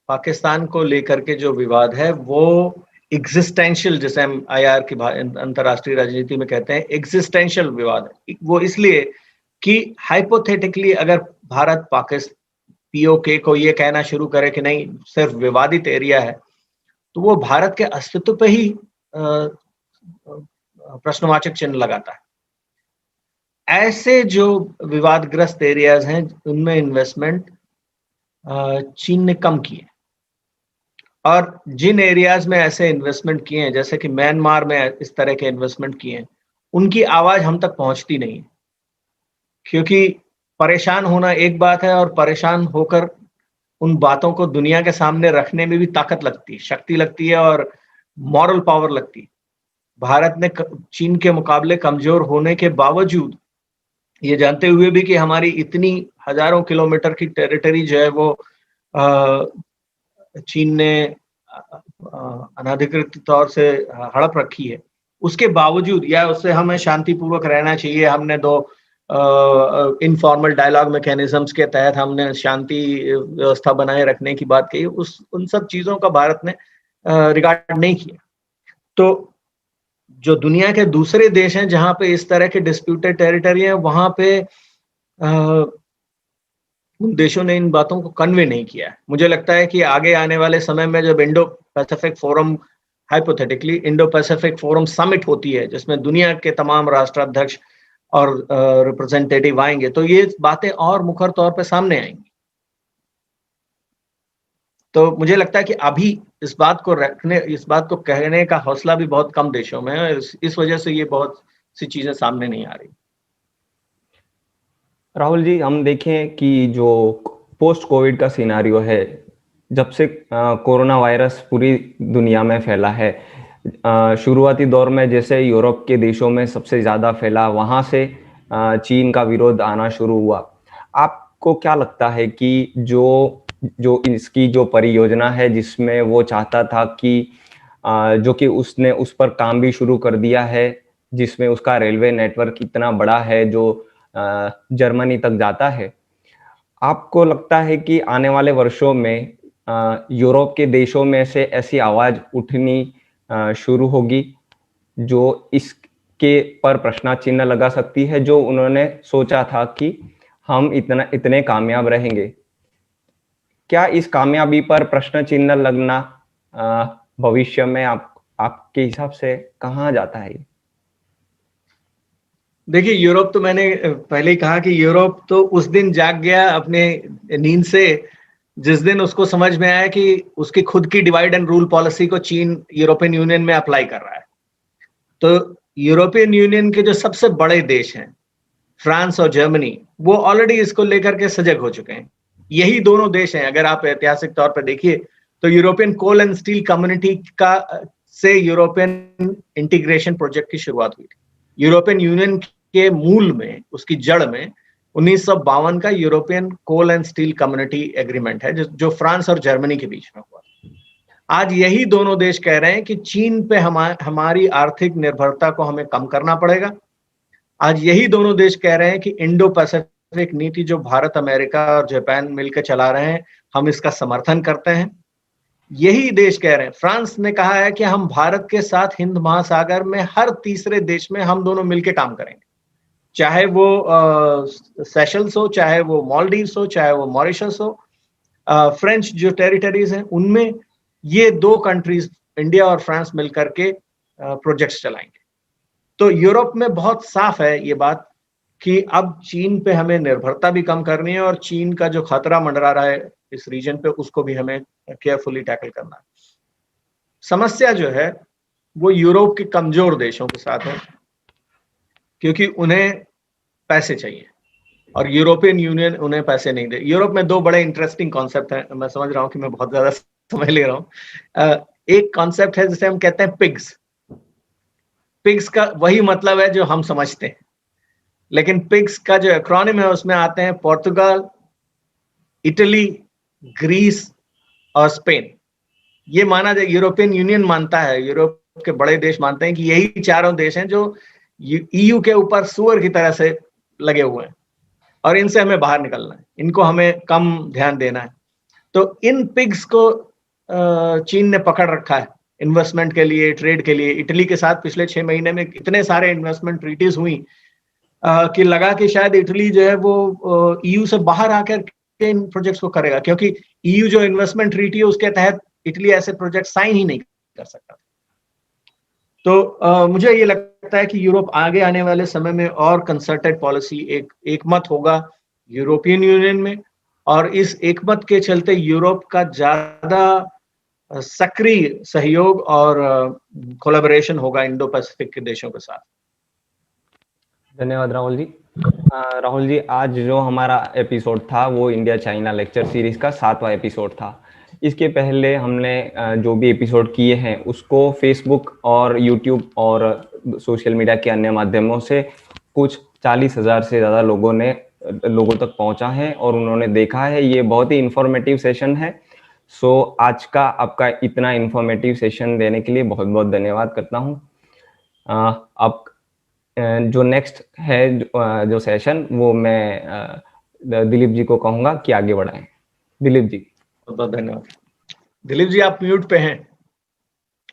पाकिस्तान को लेकर के जो विवाद है वो एग्जिस्टेंशियल, जिसे हम आईआर की अंतरराष्ट्रीय राजनीति में कहते हैं, एग्जिस्टेंशियल विवाद है। वो इसलिए कि हाइपोथेटिकली अगर भारत पाकिस्तान पीओके को ये कहना शुरू करे कि नहीं, सिर्फ विवादित एरिया है, तो वो भारत के अस्तित्व पे ही प्रश्नवाचक चिन्ह लगाता है। ऐसे जो विवादग्रस्त एरियाज हैं उनमें इन्वेस्टमेंट चीन ने कम की है। और जिन एरियाज में ऐसे इन्वेस्टमेंट किए हैं, जैसे कि म्यांमार में इस तरह के इन्वेस्टमेंट किए हैं, उनकी आवाज हम तक पहुंचती नहीं है, क्योंकि परेशान होना एक बात है और परेशान होकर उन बातों को दुनिया के सामने रखने में भी ताकत लगती है, शक्ति लगती है और मॉरल पावर लगती है। भारत ने चीन के मुकाबले कमजोर होने के बावजूद, ये जानते हुए भी कि हमारी इतनी हजारों किलोमीटर की टेरिटरी जो है वो चीन ने अनाधिकृत तौर से हड़प रखी है, उसके बावजूद या उससे हमें शांतिपूर्वक रहना चाहिए। हमने दो इनफॉर्मल डायलॉग मैकेनिज्म्स के तहत हमने शांति व्यवस्था बनाए रखने की बात कही, उन सब चीजों का भारत ने रिगार्ड नहीं किया। तो जो दुनिया के दूसरे देश हैं जहां पे इस तरह के डिस्प्यूटेड टेरिटरी है, वहां पे उन देशों ने इन बातों को कन्वे नहीं किया है। मुझे लगता है कि आगे आने वाले समय में जब Indo Pacific forum, hypothetically Indo Pacific forum summit होती है, जिसमें दुनिया के तमाम राष्ट्राध्यक्ष और रिप्रेजेंटेटिव आएंगे, तो ये बातें और मुखर तौर पे सामने आएंगी। तो मुझे लगता है कि अभी इस बात को कहने का हौसला भी बहुत कम देशों में है। इस वजह से ये बहुत सी चीजें सामने नहीं आ रही। राहुल जी, हम देखें कि जो पोस्ट कोविड का सिनारियो है, जब से कोरोना वायरस पूरी दुनिया में फैला है, शुरुआती दौर में जैसे यूरोप के देशों में सबसे ज़्यादा फैला, वहाँ से चीन का विरोध आना शुरू हुआ। आपको क्या लगता है कि जो इसकी जो परियोजना है, जिसमें वो चाहता था कि जो कि उसने उस पर काम भी शुरू कर दिया है, जिसमें उसका रेलवे नेटवर्क इतना बड़ा है जो जर्मनी तक जाता है, आपको लगता है कि आने वाले वर्षों में यूरोप के देशों में से ऐसी आवाज उठनी शुरू होगी जो इसके पर प्रश्न चिन्ह लगा सकती है, जो उन्होंने सोचा था कि हम इतने कामयाब रहेंगे? क्या इस कामयाबी पर प्रश्न चिन्ह लगना भविष्य में आपके हिसाब से कहाँ जाता है? देखिए, यूरोप तो मैंने पहले ही कहा कि यूरोप तो उस दिन जाग गया अपने नींद से जिस दिन उसको समझ में आया कि उसकी खुद की डिवाइड एंड रूल पॉलिसी को चीन यूरोपियन यूनियन में अप्लाई कर रहा है। तो यूरोपियन यूनियन के जो सबसे बड़े देश हैं, फ्रांस और जर्मनी, वो ऑलरेडी इसको लेकर के सजग हो चुके हैं। यही दोनों देश हैं, अगर आप ऐतिहासिक तौर पर देखिए तो European coal and steel community का से यूरोपियन इंटीग्रेशन प्रोजेक्ट की शुरुआत हुई थी। यूरोपियन यूनियन के मूल में, उसकी जड़ में 1952 का European coal and steel community agreement है, जो फ्रांस और जर्मनी के बीच में हुआ। आज यही दोनों देश कह रहे हैं कि चीन पे हमारी आर्थिक निर्भरता को हमें कम करना पड़ेगा। आज यही दोनों देश कह रहे हैं कि इंडो पैसिफिक नीति जो भारत, अमेरिका और जापान मिलकर चला रहे हैं, हम इसका समर्थन करते हैं। यही देश कह रहे हैं, फ्रांस ने कहा है कि हम भारत के साथ हिंद महासागर में हर तीसरे देश में हम दोनों मिलकर काम करेंगे, चाहे वो सेशल्स हो, चाहे वो मालदीव्स हो, चाहे वो मॉरिशस हो। फ्रेंच जो टेरिटरीज हैं उनमें ये दो कंट्रीज, इंडिया और फ्रांस मिलकर के प्रोजेक्ट्स चलाएंगे। तो यूरोप में बहुत साफ है ये बात कि अब चीन पे हमें निर्भरता भी कम करनी है और चीन का जो खतरा मंडरा रहा है इस रीजन पे, उसको भी हमें केयरफुली टैकल करना है। समस्या जो है वो यूरोप के कमजोर देशों के साथ है, क्योंकि उन्हें पैसे चाहिए और यूरोपियन यूनियन उन्हें पैसे नहीं दे। यूरोप में दो बड़े इंटरेस्टिंग कॉन्सेप्ट हैं। मैं समझ रहा हूँ कि मैं बहुत ज्यादा समय ले रहा हूँ। एक कॉन्सेप्ट है जिसे हम कहते हैं पिग्स। पिग्स का वही मतलब है जो हम समझते हैं, लेकिन पिग्स का जो एक्रोनिम है उसमें आते हैं पोर्तुगाल, इटली, ग्रीस और स्पेन। ये माना जाए, यूरोपियन यूनियन मानता है, यूरोप के बड़े देश मानते हैं कि यही चारों देश हैं जो ईयू के ऊपर सुअर की तरह से लगे हुए हैं और इनसे हमें बाहर निकलना है, इनको हमें कम ध्यान देना है। तो इन पिग्स को चीन ने पकड़ रखा है इन्वेस्टमेंट के लिए, ट्रेड के लिए। इटली के साथ पिछले 6 महीने में इतने सारे इन्वेस्टमेंट ट्रीटीज हुई कि लगा कि शायद इटली जो है वो ईयू से बाहर आकर के इन प्रोजेक्ट्स को करेगा, क्योंकि ईयू जो इन्वेस्टमेंट ट्रीटी है उसके तहत इटली ऐसे प्रोजेक्ट साइन ही नहीं कर सकता। तो मुझे ये लगता है कि यूरोप आगे आने वाले समय में और कंसर्टेड पॉलिसी, एक मत होगा यूरोपियन यूनियन में, और इस एकमत के चलते यूरोप का ज्यादा सक्रिय सहयोग और कोलैबोरेशन होगा इंडो पैसिफिक के देशों के साथ। धन्यवाद राहुल जी। राहुल जी, आज जो हमारा एपिसोड था वो इंडिया चाइना लेक्चर सीरीज का 7वां एपिसोड था। इसके पहले हमने जो भी एपिसोड किए हैं उसको फेसबुक और यूट्यूब और सोशल मीडिया के अन्य माध्यमों से कुछ 40,000 से ज़्यादा लोगों तक पहुंचा है और उन्होंने देखा है। ये बहुत ही इंफॉर्मेटिव सेशन है। सो आज का आपका इतना इंफॉर्मेटिव सेशन देने के लिए बहुत बहुत धन्यवाद करता हूँ। अब जो नेक्स्ट है जो सेशन, वो मैं दिलीप जी को कहूँगा कि आगे बढ़ाएं। दिलीप जी। बहुत बहुत धन्यवाद। दिलीप जी, आप म्यूट पे हैं,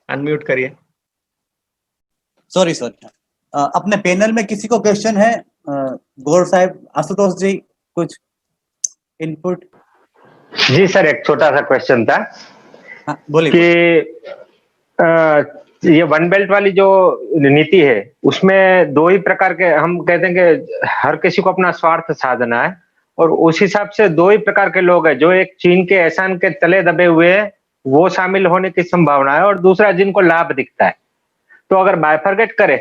अनम्यूट करिए। सॉरी अपने पैनल में किसी को क्वेश्चन है? गौर साहब, आशुतोष जी, कुछ इनपुट? जी सर, एक छोटा सा क्वेश्चन था। हाँ, बोलिए। कि ये वन बेल्ट वाली जो नीति है उसमें दो ही प्रकार के, हम कहते हैं कि हर किसी को अपना स्वार्थ साधना है, और उस हिसाब से दो ही प्रकार के लोग हैं, जो एक चीन के एहसान के तले दबे हुए हैं वो शामिल होने की संभावना है, और दूसरा जिनको लाभ दिखता है। तो अगर बायफरगेट करे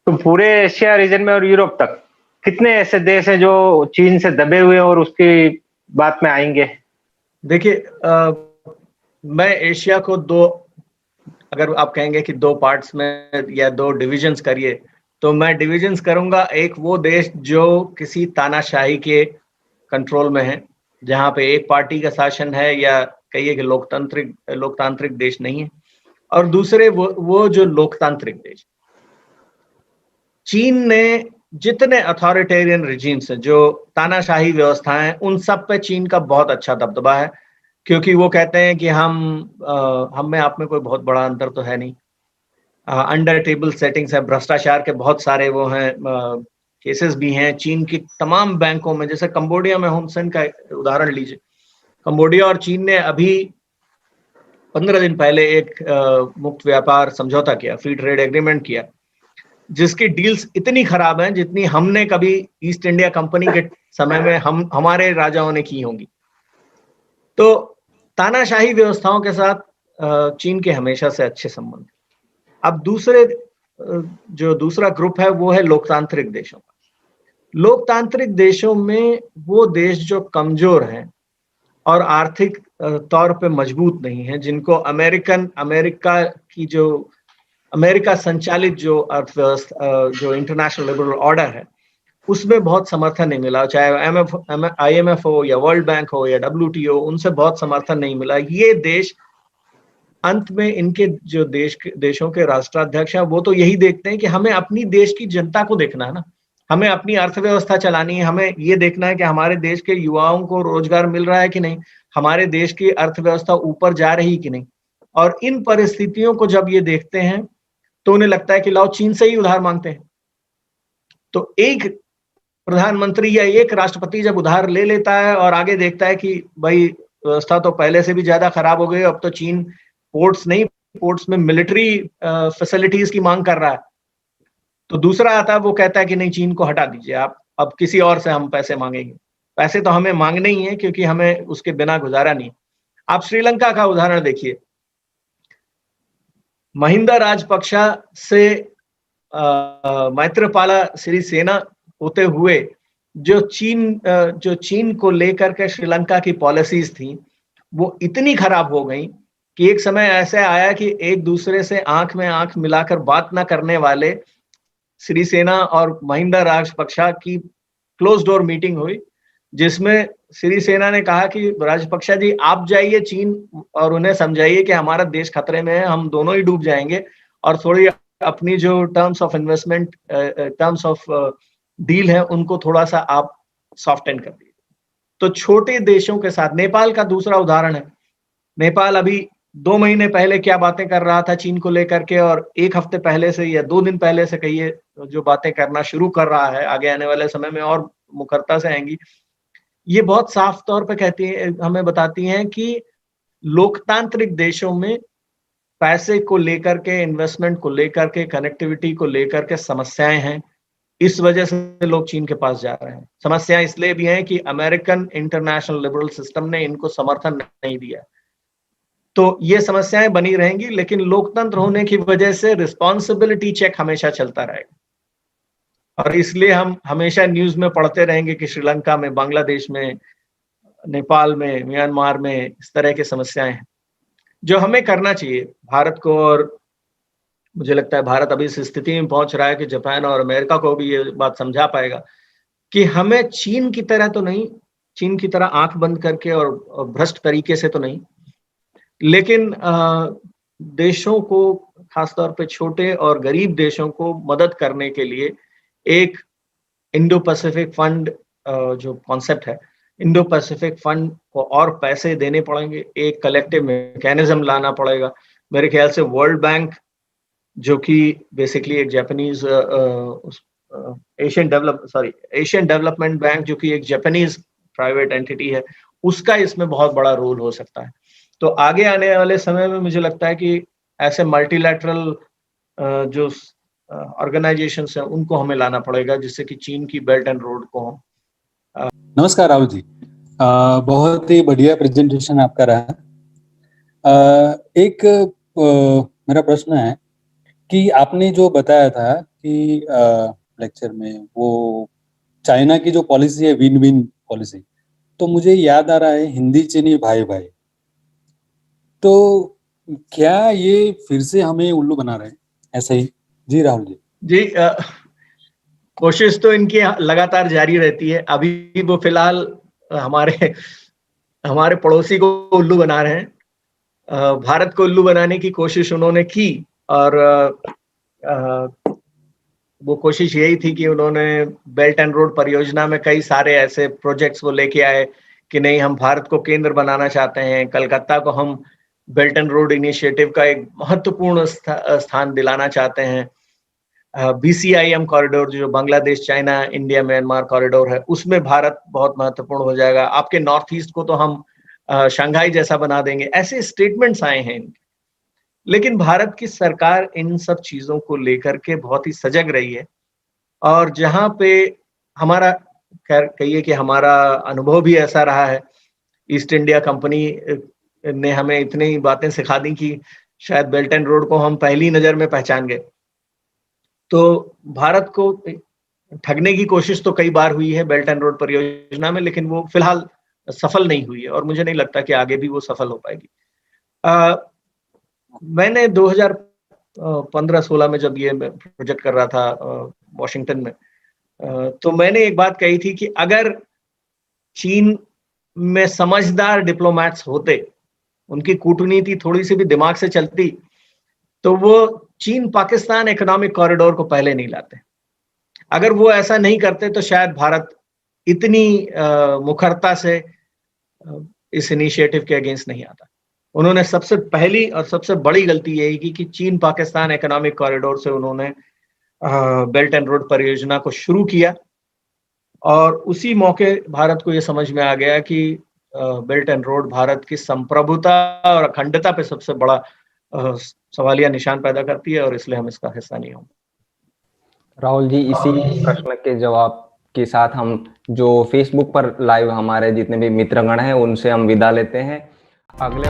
तो पूरे एशिया रीजन में और यूरोप तक कितने ऐसे देश हैं जो चीन से दबे हुए और उसकी बात में आएंगे? देखिए, मैं एशिया को दो, अगर आप कहेंगे कि दो पार्ट्स में या दो डिविजन्स करिए, तो मैं डिविजन्स करूंगा। एक वो देश जो किसी तानाशाही के कंट्रोल में है, जहां पे एक पार्टी का शासन है, या कहिए कि लोकतांत्रिक देश नहीं है, और दूसरे वो जो लोकतांत्रिक देश। चीन ने जितने अथॉरिटेरियन रिजीम्स हैं, जो तानाशाही व्यवस्थाएं, उन सब पे चीन का बहुत अच्छा दबदबा है, क्योंकि वो कहते हैं कि हम में आप में कोई बहुत बड़ा अंतर तो है नहीं। अंडर टेबल सेटिंग्स है, भ्रष्टाचार के बहुत सारे वो हैं, केसेस भी हैं चीन की तमाम बैंकों में। जैसे कंबोडिया में, हुन सेन का उदाहरण लीजिए। कंबोडिया और चीन ने अभी 15 दिन पहले एक मुक्त व्यापार समझौता किया, फ्री ट्रेड एग्रीमेंट किया, जिसकी डील्स इतनी खराब हैं जितनी हमने कभी ईस्ट इंडिया कंपनी के समय में हमारे राजाओं ने की होंगी। तो तानाशाही व्यवस्थाओं के साथ चीन के हमेशा से अच्छे संबंध। अब दूसरा ग्रुप है वो है लोकतांत्रिक देशों का। लोकतांत्रिक देशों में वो देश जो कमजोर हैं और आर्थिक तौर पे मजबूत नहीं है, जिनको अमेरिका संचालित जो अर्थव्यवस्था, जो इंटरनेशनल लिबरल ऑर्डर है, उसमें बहुत समर्थन नहीं मिला। चाहे IMF हो या वर्ल्ड बैंक हो या WTO, उनसे बहुत समर्थन नहीं मिला। ये देश अंत में, इनके जो देशों के राष्ट्राध्यक्ष हैं, वो तो यही देखते हैं कि हमें अपनी देश की जनता को देखना है ना, हमें अपनी अर्थव्यवस्था चलानी है, हमें ये देखना है कि हमारे देश के युवाओं को रोजगार मिल रहा है कि नहीं, हमारे देश की अर्थव्यवस्था ऊपर जा रही कि नहीं। और इन परिस्थितियों को जब ये देखते हैं तो उन्हें लगता है कि लाओ चीन से ही उधार मांगते हैं। तो एक प्रधानमंत्री या एक राष्ट्रपति जब उधार ले लेता है और आगे देखता है कि भाई व्यवस्था तो पहले से भी ज्यादा खराब हो गई, अब तो चीन पोर्ट्स में मिलिट्री फैसिलिटीज की मांग कर रहा है, तो दूसरा आता है, वो कहता है कि नहीं, चीन को हटा दीजिए आप, अब किसी और से हम पैसे मांगेंगे। पैसे तो हमें मांगने ही है, क्योंकि हमें उसके बिना गुजारा नहीं। आप श्रीलंका का उदाहरण देखिए। महिंदा राजपक्षा से मैत्रीपाला सिरिसेना होते हुए जो चीन को लेकर के श्रीलंका की पॉलिसीज थी, वो इतनी खराब हो गई कि एक समय ऐसे आया कि एक दूसरे से आंख में आंख मिलाकर बात ना करने वाले सिरिसेना और महिंदा राजपक्षा की क्लोज डोर मीटिंग हुई, जिसमें सिरिसेना ने कहा कि राजपक्षा जी, आप जाइए चीन और उन्हें समझाइए कि हमारा देश खतरे में है, हम दोनों ही डूब जाएंगे, और थोड़ी अपनी जो terms of investment, terms of deal है, उनको थोड़ा सा आप सॉफ्टन कर दीजिए। तो छोटे देशों के साथ, नेपाल का दूसरा उदाहरण है। नेपाल अभी 2 महीने पहले क्या बातें कर रहा था चीन को लेकर के, और 1 हफ्ते पहले से या 2 दिन पहले से कहिए जो बातें करना शुरू कर रहा है, आगे आने वाले समय में और मुखरता से आएंगी। ये बहुत साफ तौर पे हमें बताती हैं कि लोकतांत्रिक देशों में पैसे को लेकर के, इन्वेस्टमेंट को लेकर के, कनेक्टिविटी को लेकर के समस्याएं हैं। इस वजह से लोग चीन के पास जा रहे हैं। समस्याएं इसलिए भी हैं कि अमेरिकन इंटरनेशनल लिबरल सिस्टम ने इनको समर्थन नहीं दिया। तो ये समस्याएं बनी रहेंगी, लेकिन लोकतंत्र होने की वजह से रिस्पॉन्सिबिलिटी चेक हमेशा चलता रहेगा। और इसलिए हम हमेशा न्यूज में पढ़ते रहेंगे कि श्रीलंका में, बांग्लादेश में, नेपाल में, म्यांमार में इस तरह की समस्याएं हैं। जो हमें करना चाहिए भारत को, और मुझे लगता है भारत अभी इस स्थिति में पहुंच रहा है कि जापान और अमेरिका को भी ये बात समझा पाएगा कि हमें चीन की तरह तो नहीं, चीन की तरह आंख बंद करके और भ्रष्ट तरीके से तो नहीं, लेकिन देशों को, खासतौर पे छोटे और गरीब देशों को मदद करने के लिए एक इंडो पैसिफिक फंड जो कॉन्सेप्ट है, इंडो पैसिफिक फंड को और पैसे देने पड़ेंगे, एक कलेक्टिव मैकेनिज्म लाना पड़ेगा। मेरे ख्याल से वर्ल्ड बैंक, जो कि बेसिकली एक जापानीज एशियन डेवलपमेंट बैंक, जो कि एक जापानीज प्राइवेट एंटिटी है, उसका इसमें बहुत बड़ा रोल हो सकता है। तो आगे आने वाले समय में मुझे लगता है कि ऐसे मल्टीलैटरल जो ऑर्गेनाइजेशंस हैं उनको हमें लाना पड़ेगा, जिससे कि चीन की बेल्ट एंड रोड को हम। नमस्कार राहुल जी, बहुत ही बढ़िया प्रेजेंटेशन आपका रहा। एक मेरा प्रश्न है कि आपने जो बताया था कि लेक्चर में वो चाइना की जो पॉलिसी है, विन विन पॉलिसी, तो मुझे याद आ रहा है हिंदी चीनी भाई भाई। तो क्या ये फिर से हमें उल्लू बना रहे हैं ऐसे ही? जी राहुल जी। जी, कोशिश तो इनकी लगातार जारी रहती है। अभी वो फिलहाल हमारे पड़ोसी को उल्लू बना रहे हैं। भारत को उल्लू बनाने की कोशिश उन्होंने की, और वो कोशिश यही थी कि उन्होंने बेल्ट एंड रोड परियोजना में कई सारे ऐसे प्रोजेक्ट्स वो लेके आए कि नहीं, हम भारत को केंद्र बनाना चाहते हैं, कलकत्ता को हम बेल्ट एंड रोड इनिशिएटिव का एक महत्वपूर्ण स्थान दिलाना चाहते हैं। BCIM कॉरिडोर, जो Bangladesh, China, India, Myanmar corridor है, उसमें भारत बहुत महत्वपूर्ण हो जाएगा। आपके नॉर्थ ईस्ट को तो हम शंघाई जैसा बना देंगे। ऐसे स्टेटमेंट्स आए हैं इनके। लेकिन भारत की सरकार इन सब चीजों को लेकर के बहुत ही सजग रही है, और जहां पे हमारा, कहिए कि हमारा अनुभव भी ऐसा रहा है, ईस्ट इंडिया कंपनी ने हमें इतनी बातें सिखा दी कि शायद बेल्ट एंड रोड को हम पहली नजर में पहचान गए। तो भारत को ठगने की कोशिश तो कई बार हुई है बेल्ट एंड रोड परियोजना में, लेकिन वो फिलहाल सफल नहीं हुई है, और मुझे नहीं लगता कि आगे भी वो सफल हो पाएगी। मैंने 2015-16 में जब ये प्रोजेक्ट कर रहा था वॉशिंगटन में, तो मैंने एक बात कही थी कि अगर चीन में समझदार डिप्लोमैट्स होते, उनकी कूटनीति थोड़ी सी भी दिमाग से चलती, तो वो चीन पाकिस्तान इकोनॉमिक कॉरिडोर को पहले नहीं लाते। अगर वो ऐसा नहीं करते तो शायद भारत इतनी मुखरता से इस इनिशिएटिव के अगेंस्ट नहीं आता। उन्होंने सबसे पहली और सबसे बड़ी गलती यही की कि चीन पाकिस्तान इकोनॉमिक कॉरिडोर से उन्होंने बेल्ट एंड रोड परियोजना को शुरू किया, और उसी मौके भारत को ये समझ में आ गया कि बेल्ट एंड रोड भारत की संप्रभुता और अखंडता पे सबसे बड़ा सवालिया निशान पैदा करती है, और इसलिए हम इसका हिस्सा नहीं होंगे। राहुल जी, इसी प्रश्न के जवाब के साथ हम जो फेसबुक पर लाइव हमारे जितने भी मित्रगण हैं उनसे हम विदा लेते हैं। अगले